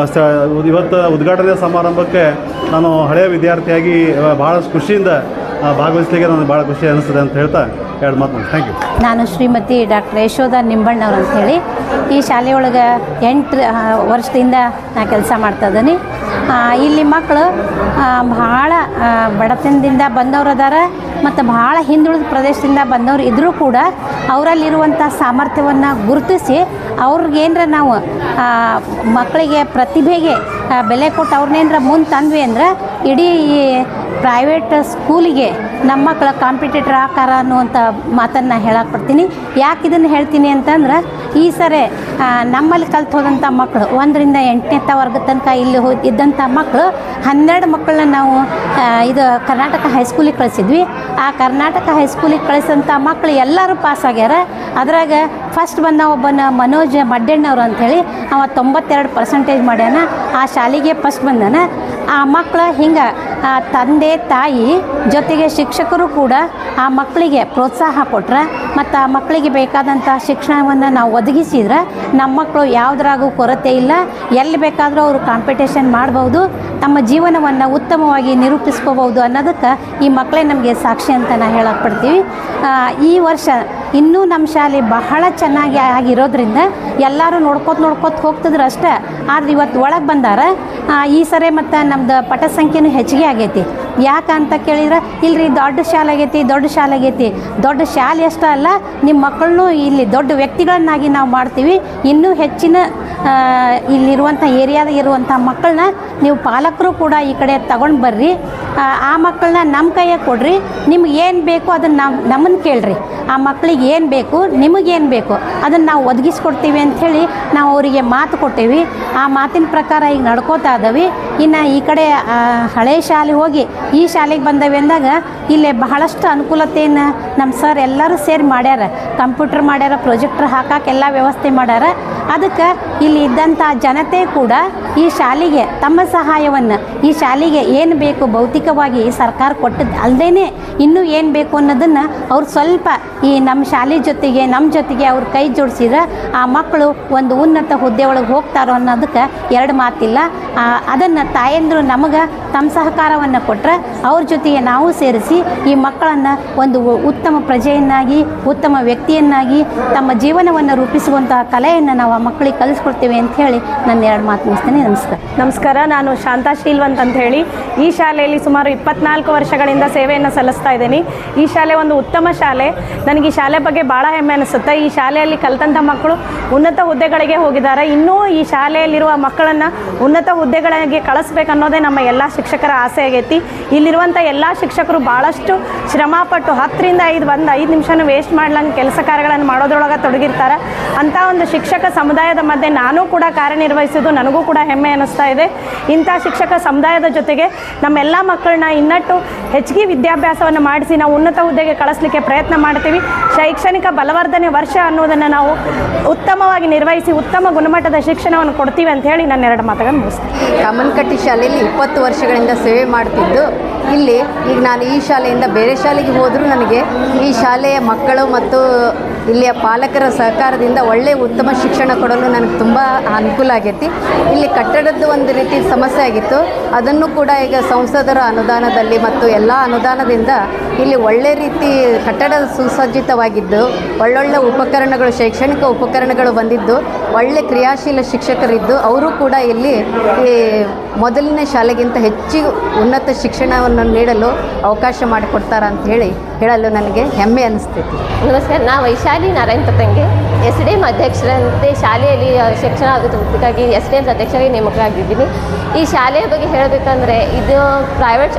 ಇವತ್ತು ಉದ್ಘಾಟನೆ ಸಮಾರಂಭಕ್ಕೆ ನಾನು ಹಳೆಯ ವಿದ್ಯಾರ್ಥಿಯಾಗಿ ಭಾಳಷ್ಟು ಖುಷಿಯಿಂದ ಭಾಗವಹಿಸಲಿಕ್ಕೆ ನನಗೆ ಭಾಳ ಖುಷಿ ಅನಿಸ್ತದೆ ಅಂತ ಹೇಳ್ತಾ 2 ಮಾತು. Thank you. ನಾನು ಶ್ರೀಮತಿ ಡಾಕ್ಟರ್ ಯಶೋಧ ನಿಂಬಣ್ಣವ್ರು ಅಂಥೇಳಿ ಈ ಶಾಲೆಯೊಳಗೆ 8 ವರ್ಷದಿಂದ ನಾನು ಕೆಲಸ ಮಾಡ್ತಾ ಇದ್ದೀನಿ. ಇಲ್ಲಿ ಮಕ್ಕಳು ಭಾಳ ಬಡತನದಿಂದ ಬಂದವರು ಅದಾರ, ಮತ್ತು ಭಾಳ ಹಿಂದುಳಿದ ಪ್ರದೇಶದಿಂದ ಬಂದವರು ಇದ್ದರೂ ಕೂಡ ಅವರಲ್ಲಿರುವಂಥ ಸಾಮರ್ಥ್ಯವನ್ನು ಗುರುತಿಸಿ ಅವ್ರಿಗೇನರ ನಾವು ಮಕ್ಕಳಿಗೆ ಪ್ರತಿಭೆಗೆ ಬೆಲೆ ಕೊಟ್ಟು ಅವ್ರನ್ನೇನರ ಮುಂದೆ ತಂದ್ವಿ ಅಂದ್ರೆ ಇಡೀ ಪ್ರೈವೇಟ್ ಸ್ಕೂಲಿಗೆ ನಮ್ಮ ಮಕ್ಕಳ ಕಾಂಪಿಟೇಟರ್ ಆಕಾರ ಅನ್ನುವಂಥ ಮಾತನ್ನು ಹೇಳಕ್ಕೆ ಯಾಕೆ ಇದನ್ನು ಹೇಳ್ತೀನಿ ಅಂತಂದ್ರೆ, ಈ ಸರಿ ನಮ್ಮಲ್ಲಿ ಕಲ್ತು ಹೋದಂಥ ಮಕ್ಕಳು 1ರಿಂದ 8ನೇ ವರ್ಗ ತನಕ ಇಲ್ಲಿ ಇದ್ದಂಥ ಮಕ್ಕಳು 12 ಮಕ್ಕಳನ್ನ ನಾವು ಇದು ಕರ್ನಾಟಕ ಹೈಸ್ಕೂಲಿಗೆ ಕಳಿಸಿದ್ವಿ. ಆ ಕರ್ನಾಟಕ ಹೈಸ್ಕೂಲಿಗೆ ಕಳಿಸೋಂಥ ಮಕ್ಕಳು ಎಲ್ಲರೂ ಪಾಸ್ ಆಗ್ಯಾರ. ಅದ್ರಾಗ ಫಸ್ಟ್ ಬಂದ ಒಬ್ಬನ ಮನೋಜ್ ಮಡ್ಡಣ್ಣವ್ರು ಅಂಥೇಳಿ, ಅವ 92% ಮಾಡ್ಯಾನ. ಆ ಶಾಲೆಗೆ ಫಸ್ಟ್ ಬಂದಾನ. ಆ ಮಕ್ಕಳು ಹಿಂಗೆ ತಂದೆ ತಾಯಿ ಜೊತೆಗೆ ಶಿಕ್ಷಕರು ಕೂಡ ಆ ಮಕ್ಕಳಿಗೆ ಪ್ರೋತ್ಸಾಹ ಕೊಟ್ರೆ, ಮತ್ತು ಆ ಮಕ್ಕಳಿಗೆ ಬೇಕಾದಂಥ ಶಿಕ್ಷಣವನ್ನು ನಾವು ಒದಗಿಸಿದ್ರೆ ನಮ್ಮ ಮಕ್ಕಳು ಯಾವುದ್ರಾಗೂ ಕೊರತೆ ಇಲ್ಲ, ಎಲ್ಲಿ ಬೇಕಾದರೂ ಅವರು ಕಾಂಪಿಟೇಷನ್ ಮಾಡ್ಬೋದು, ತಮ್ಮ ಜೀವನವನ್ನು ಉತ್ತಮವಾಗಿ ನಿರೂಪಿಸ್ಕೋಬೋದು ಅನ್ನೋದಕ್ಕೆ ಈ ಮಕ್ಕಳೇ ನಮಗೆ ಸಾಕ್ಷಿ ಅಂತ ನಾವು ಹೇಳಕ್ಪಡ್ತೀವಿ. ಈ ವರ್ಷ ಇನ್ನೂ ನಮ್ಮ ಶಾಲೆ ಬಹಳ ಚೆನ್ನಾಗಿ ಆಗಿರೋದ್ರಿಂದ ಎಲ್ಲರೂ ನೋಡ್ಕೋತ ಹೋಗ್ತಿದ್ರು ಅಷ್ಟೇ. ಆದರೆ ಇವತ್ತು ಒಳಗೆ ಬಂದಾರ. ಈ ಸರಿ ಮತ್ತು ನಮ್ಮದು ಪಟ ಸಂಖ್ಯೆನೂ ಹೆಚ್ಚಿಗೆ ಆಗೈತಿ. ಯಾಕಂತ ಕೇಳಿದ್ರೆ, ಇಲ್ರಿ ದೊಡ್ಡ ಶಾಲೆ ಆಗೈತಿ. ದೊಡ್ಡ ಶಾಲೆ ಅಷ್ಟೇ ಅಲ್ಲ, ನಿಮ್ಮ ಮಕ್ಕಳನ್ನೂ ಇಲ್ಲಿ ದೊಡ್ಡ ವ್ಯಕ್ತಿಗಳನ್ನಾಗಿ ನಾವು ಮಾಡ್ತೀವಿ. ಇನ್ನೂ ಹೆಚ್ಚಿನ ಇಲ್ಲಿರುವಂಥ ಏರಿಯಾದಾಗ ಇರುವಂಥ ಮಕ್ಕಳನ್ನ ನೀವು ಪಾಲಕರು ಕೂಡ ಈ ಕಡೆ ತಗೊಂಡು ಬರ್ರಿ. ಆ ಮಕ್ಕಳನ್ನ ನಮ್ಮ ಕೈಯಾಗ ಕೊಡ್ರಿ. ನಿಮ್ಗೆ ಏನು ಬೇಕು ಅದನ್ನು ನಮ್ಮನ್ನು ಕೇಳ್ರಿ. ಆ ಮಕ್ಕಳಿಗೆ ಏನು ಬೇಕು, ನಿಮಗೇನು ಬೇಕು ಅದನ್ನು ನಾವು ಒದಗಿಸ್ಕೊಡ್ತೀವಿ ಅಂಥೇಳಿ ನಾವು ಅವರಿಗೆ ಮಾತು ಕೊಟ್ಟೇವಿ. ಆ ಮಾತಿನ ಪ್ರಕಾರ ಈಗ ನಡ್ಕೋತಾ ಇದ್ದಾವೆ. ಇನ್ನು ಈ ಕಡೆ ಹಳೆ ಶಾಲೆ ಹೋಗಿ ಈ ಶಾಲೆಗೆ ಬಂದವೆ ಅಂದಾಗ ಇಲ್ಲೇ ಬಹಳಷ್ಟು ಅನುಕೂಲತೆಯನ್ನು ನಮ್ಮ ಸರ್ ಎಲ್ಲರೂ ಸೇರಿ ಮಾಡ್ಯಾರ. ಕಂಪ್ಯೂಟರ್ ಮಾಡ್ಯಾರ, ಪ್ರೊಜೆಕ್ಟರ್ ಹಾಕಕ್ಕೆ ಎಲ್ಲ ವ್ಯವಸ್ಥೆ ಮಾಡ್ಯಾರ. ಅದಕ್ಕೆ ಇಲ್ಲಿ ಇದ್ದಂಥ ಜನತೆ ಕೂಡ ಈ ಶಾಲೆಗೆ ತಮ್ಮ ಸಹಾಯವನ್ನು, ಈ ಶಾಲೆಗೆ ಏನು ಬೇಕು ಭೌತಿಕವಾಗಿ ಸರ್ಕಾರ ಕೊಟ್ಟದ್ದು ಅಲ್ಲದೇ ಇನ್ನೂ ಏನು ಬೇಕು ಅನ್ನೋದನ್ನು ಅವ್ರು ಸ್ವಲ್ಪ ಈ ನಮ್ಮ ಶಾಲೆ ಜೊತೆಗೆ ನಮ್ಮ ಜೊತೆಗೆ ಅವ್ರು ಕೈ ಜೋಡಿಸಿದ್ರೆ ಆ ಮಕ್ಕಳು ಒಂದು ಉನ್ನತ ಹುದ್ದೆ ಒಳಗೆ ಹೋಗ್ತಾರೋ ಅನ್ನೋದಕ್ಕೆ ಎರಡು ಮಾತಿಲ್ಲ. ಅದನ್ನು ತಾಯಂದರು ನಮಗೆ ತಮ್ಮ ಸಹಕಾರವನ್ನು ಕೊಟ್ಟರೆ ಅವ್ರ ಜೊತೆಗೆ ನಾವು ಸೇರಿಸಿ ಈ ಮಕ್ಕಳನ್ನು ಒಂದು ಉತ್ತಮ ಪ್ರಜೆಯನ್ನಾಗಿ, ಉತ್ತಮ ವ್ಯಕ್ತಿಯನ್ನಾಗಿ ತಮ್ಮ ಜೀವನವನ್ನು ರೂಪಿಸುವಂತಹ ಕಲೆಯನ್ನು ನಾವು ಆ ಮಕ್ಕಳಿಗೆ ಕಲಿಸ್ಕೊಡ್ತೀವಿ ಅಂತ ಹೇಳಿ ನನ್ನ ಎರಡು ಮಾತು ಮುಗಿಸ್ತೇನೆ. ನಮಸ್ಕಾರ. ನಾನು ಶಾಂತಾ ಶೀಲ್ವಂತ್ ಅಂತ ಹೇಳಿ ಈ ಶಾಲೆಯಲ್ಲಿ ಸುಮಾರು 24 ವರ್ಷಗಳಿಂದ ಸೇವೆಯನ್ನು ಸಲ್ಲಿಸ್ತಾ ಇದ್ದೀನಿ. ಈ ಶಾಲೆ ಒಂದು ಉತ್ತಮ ಶಾಲೆ. ನನಗೆ ಈ ಶಾಲೆ ಬಗ್ಗೆ ಭಾಳ ಹೆಮ್ಮೆ ಅನಿಸುತ್ತೆ. ಈ ಶಾಲೆಯಲ್ಲಿ ಕಲಿತಂಥ ಮಕ್ಕಳು ಉನ್ನತ ಹುದ್ದೆಗಳಿಗೆ ಹೋಗಿದ್ದಾರೆ. ಇನ್ನೂ ಈ ಶಾಲೆಯಲ್ಲಿರುವ ಮಕ್ಕಳನ್ನು ಉನ್ನತ ಹುದ್ದೆಗಳಿಗೆ ಕಳಿಸ್ಬೇಕನ್ನೋದೇ ನಮ್ಮ ಎಲ್ಲ ಶಿಕ್ಷಕರ ಆಸೆ ಆಗೈತಿ. ಇಲ್ಲಿರುವಂಥ ಎಲ್ಲ ಶಿಕ್ಷಕರು ಭಾಳಷ್ಟು ಶ್ರಮಪಟ್ಟು 10 ರಿಂದ 5 ನಿಮಿಷನೂ ವೇಸ್ಟ್ ಮಾಡ್ಲಂಗೆ ಕೆಲಸ ಕಾರ್ಯಗಳನ್ನು ಮಾಡೋದ್ರೊಳಗೆ ತೊಡಗಿರ್ತಾರೆ. ಅಂಥ ಒಂದು ಶಿಕ್ಷಕ ಸಮುದಾಯದ ಮಧ್ಯೆ ನಾನು ಕೂಡ ಕಾರ್ಯನಿರ್ವಹಿಸೋದು ನನಗೂ ಕೂಡ ಹೆಮ್ಮೆ ಅನ್ನಿಸ್ತಾ ಇದೆ. ಇಂಥ ಶಿಕ್ಷಕ ಸಮುದಾಯದ ಜೊತೆಗೆ ನಮ್ಮೆಲ್ಲ ಮಕ್ಕಳನ್ನ ಇನ್ನಷ್ಟು ಹೆಚ್ಚಿಗೆ ವಿದ್ಯಾಭ್ಯಾಸವನ್ನು ಮಾಡಿಸಿ ನಾವು ಉನ್ನತ ಹುದ್ದೆಗೆ ಕಳಿಸ್ಲಿಕ್ಕೆ ಪ್ರಯತ್ನ ಮಾಡ್ತೀವಿ. ಶೈಕ್ಷಣಿಕ ಬಲವರ್ಧನೆ ವರ್ಷ ಅನ್ನೋದನ್ನು ನಾವು ಉತ್ತಮವಾಗಿ ನಿರ್ವಹಿಸಿ ಉತ್ತಮ ಗುಣಮಟ್ಟದ ಶಿಕ್ಷಣವನ್ನು ಕೊಡ್ತೀವಿ ಅಂತ ಹೇಳಿ ನನ್ನ ಎರಡು ಮಾತುಗಳನ್ನು ಮುಗಿಸ್ತೀನಿ. ಕಾಮನಕಟ್ಟಿ ಶಾಲೆಯಲ್ಲಿ 20 ವರ್ಷಗಳಿಂದ ಸೇವೆ ಮಾಡ್ತಿದ್ದು ಇಲ್ಲಿ ಈಗ ನಾನು ಈ ಶಾಲೆಯಿಂದ ಬೇರೆ ಶಾಲೆಗೆ ಹೋದರೂ ನನಗೆ ಈ ಶಾಲೆಯ ಮಕ್ಕಳು ಮತ್ತು ಇಲ್ಲಿಯ ಪಾಲಕರ ಸಹಕಾರದಿಂದ ಒಳ್ಳೆಯ ಉತ್ತಮ ಶಿಕ್ಷಣ ಕೊಡಲು ನನಗೆ ತುಂಬ ಅನುಕೂಲ ಆಗೈತಿ. ಇಲ್ಲಿ ಕಟ್ಟಡದ್ದು ಒಂದು ರೀತಿ ಸಮಸ್ಯೆ ಆಗಿತ್ತು, ಅದನ್ನು ಕೂಡ ಈಗ ಸಂಸದರ ಅನುದಾನದಲ್ಲಿ ಮತ್ತು ಎಲ್ಲ ಅನುದಾನದಿಂದ ಇಲ್ಲಿ ಒಳ್ಳೆ ರೀತಿ ಕಟ್ಟಡ ಸುಸಜ್ಜಿತವಾಗಿದ್ದು ಒಳ್ಳೊಳ್ಳೆ ಉಪಕರಣಗಳು, ಶೈಕ್ಷಣಿಕ ಉಪಕರಣಗಳು ಬಂದಿದ್ದು, ಒಳ್ಳೆ ಕ್ರಿಯಾಶೀಲ ಶಿಕ್ಷಕರಿದ್ದು ಅವರು ಕೂಡ ಇಲ್ಲಿ ಈ ಮೊದಲಿನ ಶಾಲೆಗಿಂತ ಹೆಚ್ಚಿಗೆ ಉನ್ನತ ಶಿಕ್ಷಣವನ್ನು ನೀಡಲು ಅವಕಾಶ ಮಾಡಿಕೊಡ್ತಾರೆ ಅಂತ ಹೇಳಲು ನನಗೆ ಹೆಮ್ಮೆ ಅನಿಸ್ತೈತಿ. ನಮಸ್ಕಾರ. ನಾ ವೈಶಾಲಿ ನಾರಾಯಣ್ ತಂಗೆ SDM ಅಧ್ಯಕ್ಷರಂತೆ ಶಾಲೆಯಲ್ಲಿ ಶಿಕ್ಷಣ ಅಭಿವೃದ್ಧಿಗಾಗಿ SDM ಅಧ್ಯಕ್ಷರಾಗಿ ನೇಮಕ ಆಗಿದ್ದೀನಿ. ಈ ಶಾಲೆಯ ಬಗ್ಗೆ ಹೇಳಬೇಕಂದ್ರೆ ಇದು ಪ್ರೈವೇಟ್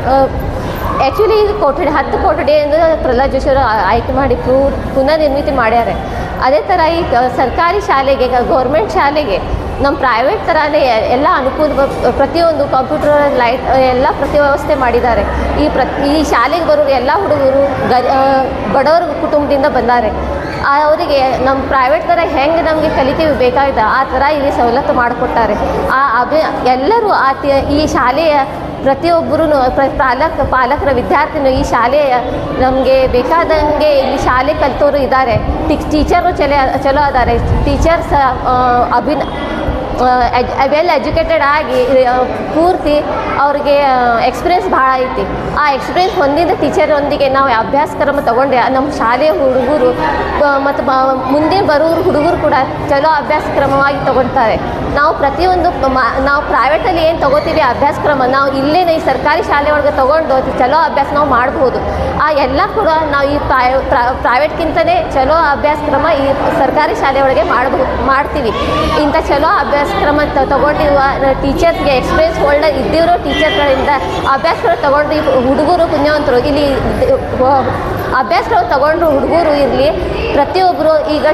ಆ್ಯಕ್ಚುಲಿ ಇದು ಕೊಠಡಿ 10 ಕೊಠಡಿಯಿಂದ ಪ್ರಹ್ಲಾದ್ ಜೋಶಿ ಅವರು ಆಯ್ಕೆ ಮಾಡಿ ಪುನಃ ನಿರ್ಮಿತಿ ಮಾಡ್ಯಾರೆ. ಅದೇ ಥರ ಈ ಸರ್ಕಾರಿ ಶಾಲೆಗೆ, ಗೌರ್ಮೆಂಟ್ ಶಾಲೆಗೆ ನಮ್ಮ ಪ್ರೈವೇಟ್ ಥರನೇ ಎಲ್ಲ ಅನುಕೂಲ, ಪ್ರತಿಯೊಂದು ಕಂಪ್ಯೂಟರ್, ಲೈಟ್ ಎಲ್ಲ ಪ್ರತಿ ವ್ಯವಸ್ಥೆ ಮಾಡಿದ್ದಾರೆ. ಈ ಶಾಲೆಗೆ ಬರೋರು ಎಲ್ಲ ಹುಡುಗರು ಬಡವರ ಕುಟುಂಬದಿಂದ ಬಂದಾರೆ. ಅವರಿಗೆ ನಮ್ಮ ಪ್ರೈವೇಟ್ ಥರ ಹೆಂಗೆ ನಮಗೆ ಕಲಿತೀವಿ ಬೇಕಾಗಿದೆ ಆ ಥರ ಇಲ್ಲಿ ಸವಲತ್ತು ಮಾಡಿಕೊಟ್ಟಾರೆ. ಎಲ್ಲರೂ ಈ ಶಾಲೆಯ ಪ್ರತಿಯೊಬ್ಬರೂ ಪಾಲಕರ ವಿದ್ಯಾರ್ಥಿನೂ ಈ ಶಾಲೆಯ ನಮಗೆ ಬೇಕಾದಂಗೆ ಇಲ್ಲಿ ಶಾಲೆ ಕಲಿತವರು ಇದ್ದಾರೆ. ಟೀಚರು ಚಲೋ ಅದಾರೆ. ಟೀಚರ್ಸ್ ವೆಲ್ ಎಜುಕೇಟೆಡ್ ಆಗಿ ಪೂರ್ತಿ ಅವ್ರಿಗೆ ಎಕ್ಸ್ಪೀರಿಯನ್ಸ್ ಭಾಳ ಐತಿ. ಆ ಎಕ್ಸ್ಪೀರಿಯನ್ಸ್ ಹೊಂದಿದ ಟೀಚರೊಂದಿಗೆ ನಾವು ಅಭ್ಯಾಸಕ್ರಮ ತೊಗೊಂಡೆ ನಮ್ಮ ಶಾಲೆಯ ಹುಡುಗರು ಮತ್ತು ಮುಂದೆ ಬರೋರು ಹುಡುಗರು ಕೂಡ ಚಲೋ ಅಭ್ಯಾಸಕ್ರಮವಾಗಿ ತೊಗೊಳ್ತಾರೆ. ನಾವು ಪ್ರತಿಯೊಂದು ನಾವು ಪ್ರೈವೇಟಲ್ಲಿ ಏನು ತೊಗೋತೀವಿ ಅಭ್ಯಾಸಕ್ರಮ, ನಾವು ಇಲ್ಲೇ ಈ ಸರ್ಕಾರಿ ಶಾಲೆ ಒಳಗೆ ತೊಗೊಂಡು ಚಲೋ ಅಭ್ಯಾಸ ನಾವು ಮಾಡ್ಬೋದು. ಆ ಎಲ್ಲ ಕೂಡ ನಾವು ಈ ಪ್ರೈವೇಟ್ಗಿಂತಲೇ ಚಲೋ ಅಭ್ಯಾಸಕ್ರಮ ಈ ಸರ್ಕಾರಿ ಶಾಲೆ ಒಳಗೆ ಮಾಡ್ತೀವಿ. ಇಂಥ ಚಲೋ ಅಭ್ಯಾಸಕ್ರಮ ತೊಗೊಂಡಿರುವ ಟೀಚರ್ಸ್ಗೆ ಎಕ್ಸ್ಪೀರಿಯನ್ಸ್ ಹೋಲ್ಡರ್ ಇದ್ದಿರೋ ಟೀಚರ್ಗಳಿಂದ ಅಭ್ಯಾಸಕ್ರಮ ತೊಗೊಂಡು ಹುಡುಗರು ಪುಣ್ಯವಂತರು ಇಲ್ಲಿ ಅಭ್ಯಾಸಕ್ರಮ ತೊಗೊಂಡ್ರು ಹುಡುಗರು ಇರಲಿ. ಪ್ರತಿಯೊಬ್ಬರು ಈಗ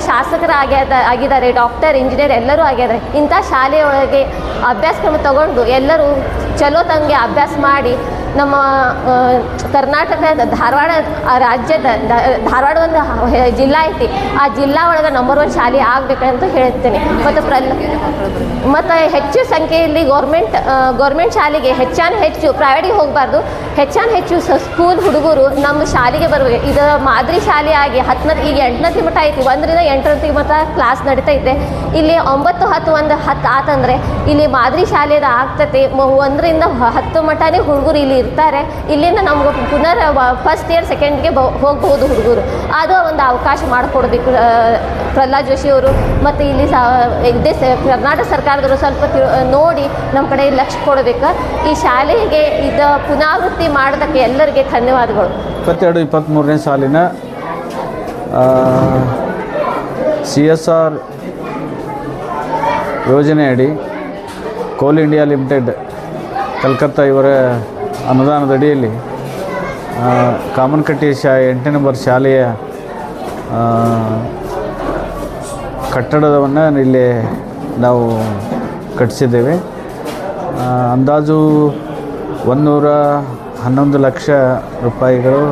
ಆಗಿದ್ದಾರೆ, ಡಾಕ್ಟರ್, ಇಂಜಿನಿಯರ್ ಎಲ್ಲರೂ ಆಗಿದ್ದಾರೆ. ಇಂಥ ಶಾಲೆಯೊಳಗೆ ಅಭ್ಯಾಸಕ್ರಮ ತೊಗೊಂಡು ಎಲ್ಲರೂ ಚಲೋ ತಂಗೆ ಅಭ್ಯಾಸ ಮಾಡಿ ನಮ್ಮ ಕರ್ನಾಟಕದ ಧಾರವಾಡ ರಾಜ್ಯದ ಧಾರವಾಡ ಒಂದು ಜಿಲ್ಲಾ ಐತಿ, ಆ ಜಿಲ್ಲಾ ಒಳಗೆ ನಂಬರ್ 1 ಶಾಲೆ ಆಗಬೇಕಂತ ಹೇಳ್ತೇನೆ. ಮತ್ತು ಹೆಚ್ಚು ಸಂಖ್ಯೆಯಲ್ಲಿ ಗೌರ್ಮೆಂಟ್ ಶಾಲೆಗೆ ಹೆಚ್ಚು ಪ್ರೈವೇಟಿಗೆ ಹೋಗಬಾರ್ದು, ಹೆಚ್ಚು ಸ್ಕೂಲ್ ಹುಡುಗರು ನಮ್ಮ ಶಾಲೆಗೆ ಬರಬೇಕು. ಇದು ಮಾದರಿ ಶಾಲೆ ಆಗಿ ಈಗ 8ನೇ ಮಟ್ಟ ಐತಿ, 1 ರಿಂದ 8ನೇ ಮಟ್ಟ ಕ್ಲಾಸ್ ನಡೀತಾ ಇದೆ. ಇಲ್ಲಿ 9, 10 ಆತಂದರೆ ಇಲ್ಲಿ ಮಾದರಿ ಶಾಲೆದ ಆಗ್ತತೆ. 1 ರಿಂದ 10 ಮಟ್ಟನೇ ಹುಡುಗರು ಇಲ್ಲಿ ಇರ್ತಾರೆ. ಇಲ್ಲಿಂದ ನಮ್ಗೆ ಪುನರ್ ಫಸ್ಟ್ ಇಯರ್ ಸೆಕೆಂಡ್ಗೆ ಹೋಗ್ಬೋದು ಹುಡುಗರು. ಅದು ಒಂದು ಅವಕಾಶ ಮಾಡಿಕೊಡ್ಬೇಕು ಪ್ರಹ್ಲಾದ್ ಜೋಶಿ ಅವರು ಮತ್ತು ಇಲ್ಲಿ ಕರ್ನಾಟಕ ಸರ್ಕಾರದವರು ಸ್ವಲ್ಪ ನೋಡಿ ನಮ್ಮ ಕಡೆ ಲಕ್ಷ್ಯ ಕೊಡಬೇಕು. ಈ ಶಾಲೆಗೆ ಇದು ಪುನರಾವೃತ್ತಿ ಮಾಡೋದಕ್ಕೆ ಎಲ್ಲರಿಗೆ ಧನ್ಯವಾದಗಳು. 22-23ನೇ ಸಾಲಿನ CSR ಯೋಜನೆಯಡಿ ಕೋಲ್ ಇಂಡಿಯಾ ಲಿಮಿಟೆಡ್ ಕಲ್ಕತ್ತಾ ಇವರ ಅನುದಾನದ ಅಡಿಯಲ್ಲಿ ಕಾಮನಕಟ್ಟಿ 8ನೇ ನಂಬರ್ ಶಾಲೆಯ ಕಟ್ಟಡವನ್ನು ಇಲ್ಲಿ ನಾವು ಕಟ್ಟಿಸಿದ್ದೇವೆ. ಅಂದಾಜು 111 ಲಕ್ಷ ರೂಪಾಯಿಗಳು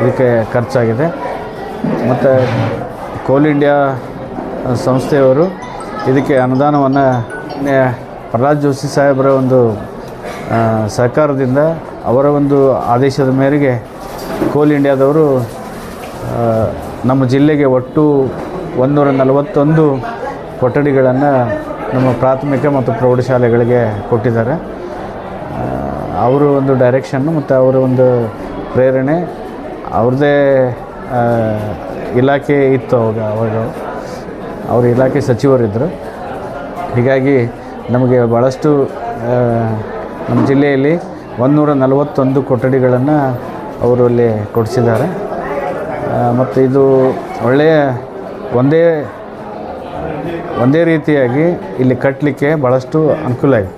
ಇದಕ್ಕೆ ಖರ್ಚಾಗಿದೆ. ಮತ್ತು ಕೋಲ್ ಇಂಡಿಯಾ ಸಂಸ್ಥೆಯವರು ಇದಕ್ಕೆ ಅನುದಾನವನ್ನು ಪ್ರಹ್ಲಾದ್ ಜೋಶಿ ಸಾಹೇಬರ ಒಂದು ಸಹಕಾರದಿಂದ ಅವರ ಒಂದು ಆದೇಶದ ಮೇರೆಗೆ ಕೋಲ್ ಇಂಡಿಯಾದವರು ನಮ್ಮ ಜಿಲ್ಲೆಗೆ ಒಟ್ಟು 141 ಕೊಠಡಿಗಳನ್ನು ನಮ್ಮ ಪ್ರಾಥಮಿಕ ಮತ್ತು ಪ್ರೌಢಶಾಲೆಗಳಿಗೆ ಕೊಟ್ಟಿದ್ದಾರೆ. ಅವರು ಒಂದು ಡೈರೆಕ್ಷನ್ನು ಮತ್ತು ಅವರ ಒಂದು ಪ್ರೇರಣೆ ಅವ್ರದ್ದೇ ಇಲಾಖೆ ಇತ್ತು. ಅವಾಗ ಅವರು ಇಲಾಖೆ ಸಚಿವರಿದ್ದರು. ಹೀಗಾಗಿ ನಮಗೆ ಭಾಳಷ್ಟು ನಮ್ಮ ಜಿಲ್ಲೆಯಲ್ಲಿ 141 ಕೊಠಡಿಗಳನ್ನು ಅವರು ಅಲ್ಲಿ ಕೊಡಿಸಿದ್ದಾರೆ. ಮತ್ತು ಇದು ಒಳ್ಳೆಯ ಒಂದೇ ರೀತಿಯಾಗಿ ಇಲ್ಲಿ ಕಟ್ಟಲಿಕ್ಕೆ ಭಾಳಷ್ಟು ಅನುಕೂಲ ಇದೆ.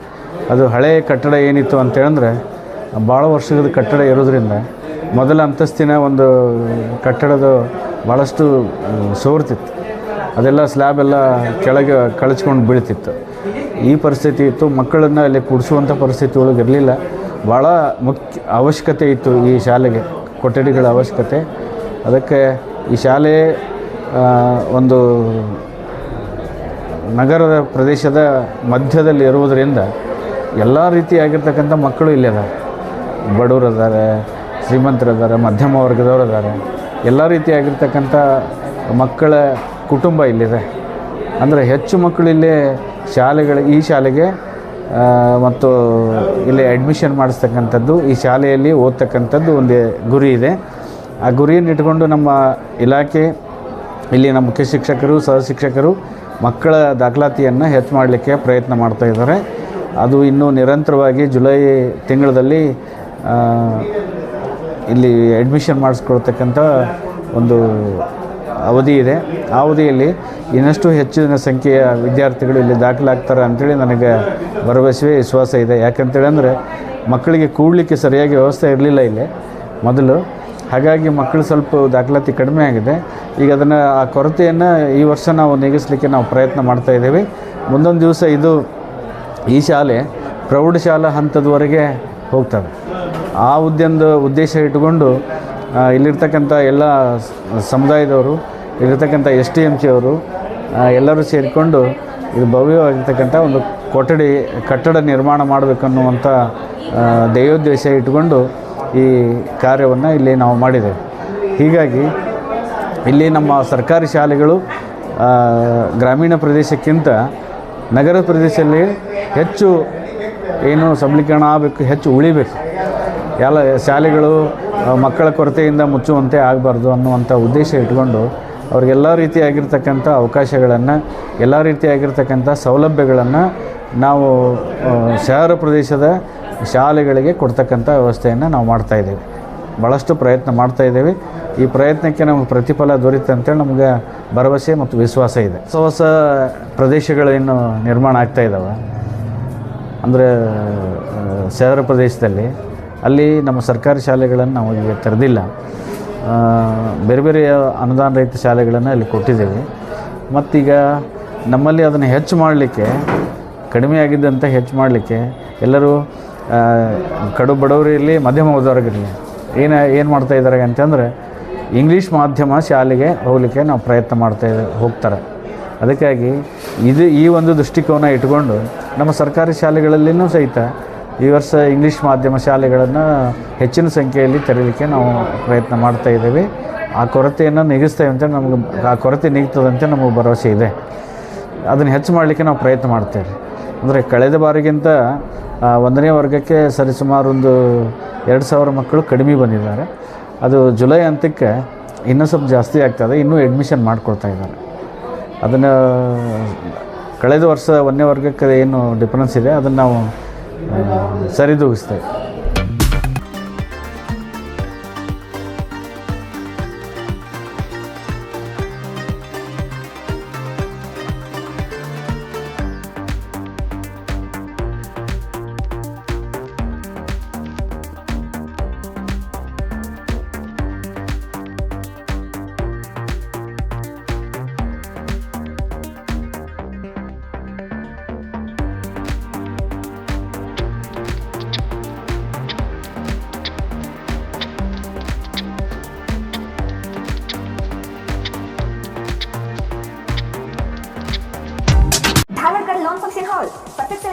ಅದು ಹಳೆಯ ಕಟ್ಟಡ ಏನಿತ್ತು ಅಂತೇಳಿದ್ರೆ ಭಾಳ ವರ್ಷದ ಕಟ್ಟಡ ಇರೋದ್ರಿಂದ ಮೊದಲ ಅಂತಸ್ತಿನ ಒಂದು ಕಟ್ಟಡದ ಭಾಳಷ್ಟು ಸೋರ್ತಿತ್ತು. ಅದೆಲ್ಲ ಸ್ಲ್ಯಾಬ್ ಎಲ್ಲ ಕೆಳಗೆ ಕಳಚ್ಕೊಂಡು ಬೀಳ್ತಿತ್ತು. ಈ ಪರಿಸ್ಥಿತಿ ಇತ್ತು. ಮಕ್ಕಳನ್ನು ಅಲ್ಲಿ ಕೂಡಿಸುವಂಥ ಪರಿಸ್ಥಿತಿ ಒಳಗೆ ಇರಲಿಲ್ಲ. ಭಾಳ ಮುಖ್ಯ ಅವಶ್ಯಕತೆ ಇತ್ತು ಈ ಶಾಲೆಗೆ, ಕೊಠಡಿಗಳ ಅವಶ್ಯಕತೆ. ಅದಕ್ಕೆ ಈ ಶಾಲೆ ಒಂದು ನಗರದ ಪ್ರದೇಶದ ಮಧ್ಯದಲ್ಲಿ ಇರುವುದರಿಂದ ಎಲ್ಲ ರೀತಿಯಾಗಿರ್ತಕ್ಕಂಥ ಮಕ್ಕಳು ಇಲ್ಲಿದ್ದಾರೆ. ಬಡವರು ಇದ್ದಾರೆ, ಶ್ರೀಮಂತರಿದ್ದಾರೆ, ಮಧ್ಯಮ ವರ್ಗದವರು ಇದ್ದಾರೆ. ಎಲ್ಲ ರೀತಿಯಾಗಿರ್ತಕ್ಕಂಥ ಮಕ್ಕಳ ಕುಟುಂಬ ಇಲ್ಲಿದೆ. ಅಂದರೆ ಹೆಚ್ಚು ಮಕ್ಕಳು ಇಲ್ಲೇ ಈ ಶಾಲೆಗೆ ಮತ್ತು ಇಲ್ಲಿ ಅಡ್ಮಿಷನ್ ಮಾಡಿಸ್ತಕ್ಕಂಥದ್ದು, ಈ ಶಾಲೆಯಲ್ಲಿ ಓದ್ತಕ್ಕಂಥದ್ದು ಒಂದು ಗುರಿ ಇದೆ. ಆ ಗುರಿಯನ್ನು ಇಟ್ಕೊಂಡು ನಮ್ಮ ಇಲಾಖೆ, ಇಲ್ಲಿ ನಮ್ಮ ಮುಖ್ಯ ಶಿಕ್ಷಕರು, ಸಹ ಶಿಕ್ಷಕರು ಮಕ್ಕಳ ದಾಖಲಾತಿಯನ್ನು ಹೆಚ್ಚು ಮಾಡಲಿಕ್ಕೆ ಪ್ರಯತ್ನ ಮಾಡ್ತಾಯಿದ್ದಾರೆ. ಅದು ಇನ್ನೂ ನಿರಂತರವಾಗಿ ಜುಲೈ ತಿಂಗಳಲ್ಲಿ ಇಲ್ಲಿ ಅಡ್ಮಿಷನ್ ಮಾಡಿಸ್ಕೊಳ್ತಕ್ಕಂಥ ಒಂದು ಅವಧಿ ಇದೆ. ಆ ಅವಧಿಯಲ್ಲಿ ಇನ್ನಷ್ಟು ಹೆಚ್ಚಿನ ಸಂಖ್ಯೆಯ ವಿದ್ಯಾರ್ಥಿಗಳು ಇಲ್ಲಿ ದಾಖಲಾಗ್ತಾರೆ ಅಂಥೇಳಿ ನನಗೆ ಭರವಸೆ, ವಿಶ್ವಾಸ ಇದೆ. ಯಾಕಂತೇಳಿ ಅಂದರೆ ಮಕ್ಕಳಿಗೆ ಕೂಡಲಿಕ್ಕೆ ಸರಿಯಾಗಿ ವ್ಯವಸ್ಥೆ ಇರಲಿಲ್ಲ ಇಲ್ಲಿ ಮೊದಲು. ಹಾಗಾಗಿ ಮಕ್ಕಳು ಸ್ವಲ್ಪ ದಾಖಲಾತಿ ಕಡಿಮೆ ಆಗಿದೆ. ಈಗ ಅದನ್ನು ಆ ಕೊರತೆಯನ್ನು ಈ ವರ್ಷ ನಾವು ನೀಗಿಸಲಿಕ್ಕೆ ನಾವು ಪ್ರಯತ್ನ ಮಾಡ್ತಾಯಿದ್ದೇವೆ. ಮುಂದೊಂದು ದಿವಸ ಈ ಶಾಲೆ ಪ್ರೌಢಶಾಲಾ ಹಂತದವರೆಗೆ ಹೋಗ್ತದೆ. ಆ ಉದ್ದೇಶ ಇಟ್ಟುಕೊಂಡು ಇಲ್ಲಿರ್ತಕ್ಕಂಥ ಎಲ್ಲ ಸಮುದಾಯದವರು, ಇಲ್ಲಿರ್ತಕ್ಕಂಥ STMC ಅವರು ಎಲ್ಲರೂ ಸೇರಿಕೊಂಡು ಇದು ಭವ್ಯವಾಗಿರ್ತಕ್ಕಂಥ ಒಂದು ಕಟ್ಟಡ ನಿರ್ಮಾಣ ಮಾಡಬೇಕನ್ನುವಂಥ ಧ್ಯೇಯೋದ್ದೇಶ ಇಟ್ಟುಕೊಂಡು ಈ ಕಾರ್ಯವನ್ನು ಇಲ್ಲಿ ನಾವು ಮಾಡಿದ್ದೇವೆ. ಹೀಗಾಗಿ ಇಲ್ಲಿ ನಮ್ಮ ಸರ್ಕಾರಿ ಶಾಲೆಗಳು ಗ್ರಾಮೀಣ ಪ್ರದೇಶಕ್ಕಿಂತ ನಗರ ಪ್ರದೇಶದಲ್ಲಿ ಹೆಚ್ಚು ಸಬಲೀಕರಣ ಆಗಬೇಕು, ಹೆಚ್ಚು ಉಳಿಬೇಕು. ಎಲ್ಲ ಶಾಲೆಗಳು ಮಕ್ಕಳ ಕೊರತೆಯಿಂದ ಮುಚ್ಚುವಂತೆ ಆಗಬಾರ್ದು ಅನ್ನುವಂಥ ಉದ್ದೇಶ ಇಟ್ಕೊಂಡು ಅವ್ರಿಗೆಲ್ಲ ರೀತಿಯಾಗಿರ್ತಕ್ಕಂಥ ಅವಕಾಶಗಳನ್ನು, ಎಲ್ಲ ರೀತಿಯಾಗಿರ್ತಕ್ಕಂಥ ಸೌಲಭ್ಯಗಳನ್ನು ನಾವು ಶಹರ ಪ್ರದೇಶದ ಶಾಲೆಗಳಿಗೆ ಕೊಡ್ತಕ್ಕಂಥ ವ್ಯವಸ್ಥೆಯನ್ನು ನಾವು ಮಾಡ್ತಾಯಿದ್ದೇವೆ. ಭಾಳಷ್ಟು ಪ್ರಯತ್ನ ಮಾಡ್ತಾಯಿದ್ದೇವೆ. ಈ ಪ್ರಯತ್ನಕ್ಕೆ ನಮಗೆ ಪ್ರತಿಫಲ ದೊರೀತು ಅಂತೇಳಿ ನಮಗೆ ಭರವಸೆ ಮತ್ತು ವಿಶ್ವಾಸ ಇದೆ. ಹೊಸ ಪ್ರದೇಶಗಳೇನು ನಿರ್ಮಾಣ ಆಗ್ತಾಯಿದ್ದಾವೆ ಅಂದರೆ ಶಹರ ಪ್ರದೇಶದಲ್ಲಿ, ಅಲ್ಲಿ ನಮ್ಮ ಸರ್ಕಾರಿ ಶಾಲೆಗಳನ್ನು ನಾವು ಈಗ ತೆರೆದಿಲ್ಲ. ಬೇರೆ ಬೇರೆ ಅನುದಾನ ರಹಿತ ಶಾಲೆಗಳನ್ನು ಅಲ್ಲಿ ಕೊಟ್ಟಿದ್ದೇವೆ. ಮತ್ತೀಗ ನಮ್ಮಲ್ಲಿ ಅದನ್ನು ಹೆಚ್ಚು ಮಾಡಲಿಕ್ಕೆ, ಕಡಿಮೆ ಆಗಿದ್ದಂಥ ಹೆಚ್ಚು ಮಾಡಲಿಕ್ಕೆ ಎಲ್ಲರೂ ಕಡು ಬಡವರಿರಲಿ, ಮಧ್ಯಮ ವರ್ಗದವರಿರಲಿ ಏನು ಮಾಡ್ತಾಯಿದ್ದಾರೆ ಅಂತಂದರೆ ಇಂಗ್ಲೀಷ್ ಮಾಧ್ಯಮ ಶಾಲೆಗೆ ಹೋಗಲಿಕ್ಕೆ ನಾವು ಪ್ರಯತ್ನ ಹೋಗ್ತಾರೆ. ಅದಕ್ಕಾಗಿ ಈ ಒಂದು ದೃಷ್ಟಿಕೋನ ಇಟ್ಕೊಂಡು ನಮ್ಮ ಸರ್ಕಾರಿ ಶಾಲೆಗಳಲ್ಲಿಯೂ ಸಹಿತ ಈ ವರ್ಷ ಇಂಗ್ಲೀಷ್ ಮಾಧ್ಯಮ ಶಾಲೆಗಳನ್ನು ಹೆಚ್ಚಿನ ಸಂಖ್ಯೆಯಲ್ಲಿ ತೆರೀಲಿಕ್ಕೆ ನಾವು ಪ್ರಯತ್ನ ಮಾಡ್ತಾಯಿದ್ದೇವೆ. ಆ ಕೊರತೆಯನ್ನು ನೀಗಿಸ್ತೇವೆ ಅಂತ ಆ ಕೊರತೆ ನೀಗ್ತದಂತೆ ನಮಗೆ ಭರವಸೆ ಇದೆ. ಅದನ್ನು ಹೆಚ್ಚು ಮಾಡಲಿಕ್ಕೆ ನಾವು ಪ್ರಯತ್ನ ಮಾಡ್ತೇವೆ. ಅಂದರೆ ಕಳೆದ ಬಾರಿಗಿಂತ 1ನೇ ವರ್ಗಕ್ಕೆ ಸರಿಸುಮಾರು ಒಂದು 2000 ಮಕ್ಕಳು ಕಡಿಮೆ ಬಂದಿದ್ದಾರೆ. ಅದು ಜುಲೈ ಹಂತಕ್ಕೆ ಇನ್ನೂ ಸ್ವಲ್ಪ ಜಾಸ್ತಿ ಆಗ್ತದೆ. ಇನ್ನೂ ಅಡ್ಮಿಷನ್ ಮಾಡಿಕೊಳ್ತಾ ಇದ್ದಾರೆ. ಅದನ್ನು ಕಳೆದ ವರ್ಷ 1ನೇ ವರ್ಗಕ್ಕೆ ಏನು ಡಿಫ್ರೆನ್ಸ್ ಇದೆ ಅದನ್ನು ನಾವು ಸರಿದೂಗಿಸ್ತೇವೆ.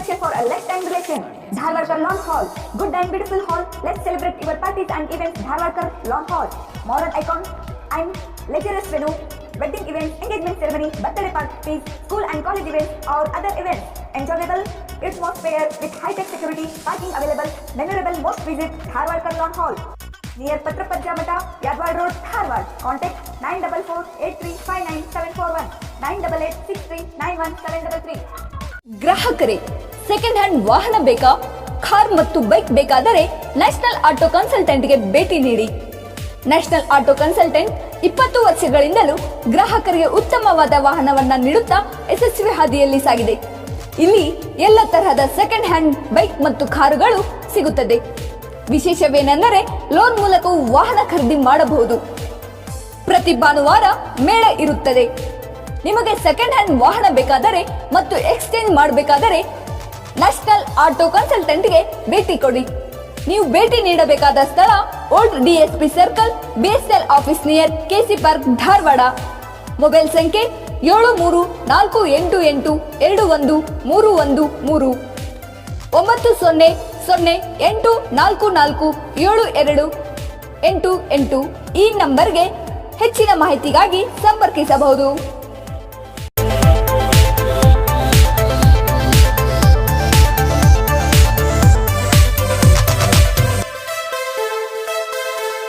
special for a lifetime relation. Dharwarkar Lawn Hall, good and beautiful hall. Let's celebrate your parties and events. Dharwarkar Lawn Hall, modern icon and luxurious venue, wedding events, engagement ceremony, birthday parties, school and college events or other events. Enjoyable atmosphere with high-tech security, parking available, memorable most visit Dharwarkar Lawn Hall. Near Patrapajja Mata, Yadwad Road, Dharwad. Contact 944-8359-741, 988-6391-733. ಗ್ರಾಹಕರೇ, second hand ವಾಹನ ಬೇಕಾ? Car ಮತ್ತು bike ಬೇಕಾದರೆ national auto ಕನ್ಸಲ್ಟೆಂಟ್ಗೆ ಭೇಟಿ ನೀಡಿ. National auto consultant 20 ವರ್ಷಗಳಿಂದಲೂ ಗ್ರಾಹಕರಿಗೆ ಉತ್ತಮವಾದ ವಾಹನವನ್ನ ನೀಡುತ್ತಾ ಯಶಸ್ವಿ ಹಾದಿಯಲ್ಲಿ ಸಾಗಿದೆ. ಇಲ್ಲಿ ಎಲ್ಲ ತರಹದ ಸೆಕೆಂಡ್ ಹ್ಯಾಂಡ್ ಬೈಕ್ ಮತ್ತು ಕಾರುಗಳು ಸಿಗುತ್ತದೆ. ವಿಶೇಷವೇನೆಂದರೆ ಲೋನ್ ಮೂಲಕವೂ ವಾಹನ ಖರೀದಿ ಮಾಡಬಹುದು. ಪ್ರತಿ ಭಾನುವಾರ ಮೇಳ ಇರುತ್ತದೆ. ನಿಮಗೆ ಸೆಕೆಂಡ್ ಹ್ಯಾಂಡ್ ವಾಹನ ಬೇಕಾದರೆ ಮತ್ತು ಎಕ್ಸ್ಚೇಂಜ್ ಮಾಡಬೇಕಾದರೆ ನ್ಯಾಷನಲ್ ಆಟೋ ಕನ್ಸಲ್ಟೆಂಟ್ಗೆ ಭೇಟಿ ಕೊಡಿ. ನೀವು ಭೇಟಿ ನೀಡಬೇಕಾದ ಸ್ಥಳ old DSP circle, BSL office near KC park, Dharwad. Mobile ಸಂಖ್ಯೆ 7348821313 9008447288. ಈ ನಂಬರ್ಗೆ ಹೆಚ್ಚಿನ ಮಾಹಿತಿಗಾಗಿ ಸಂಪರ್ಕಿಸಬಹುದು.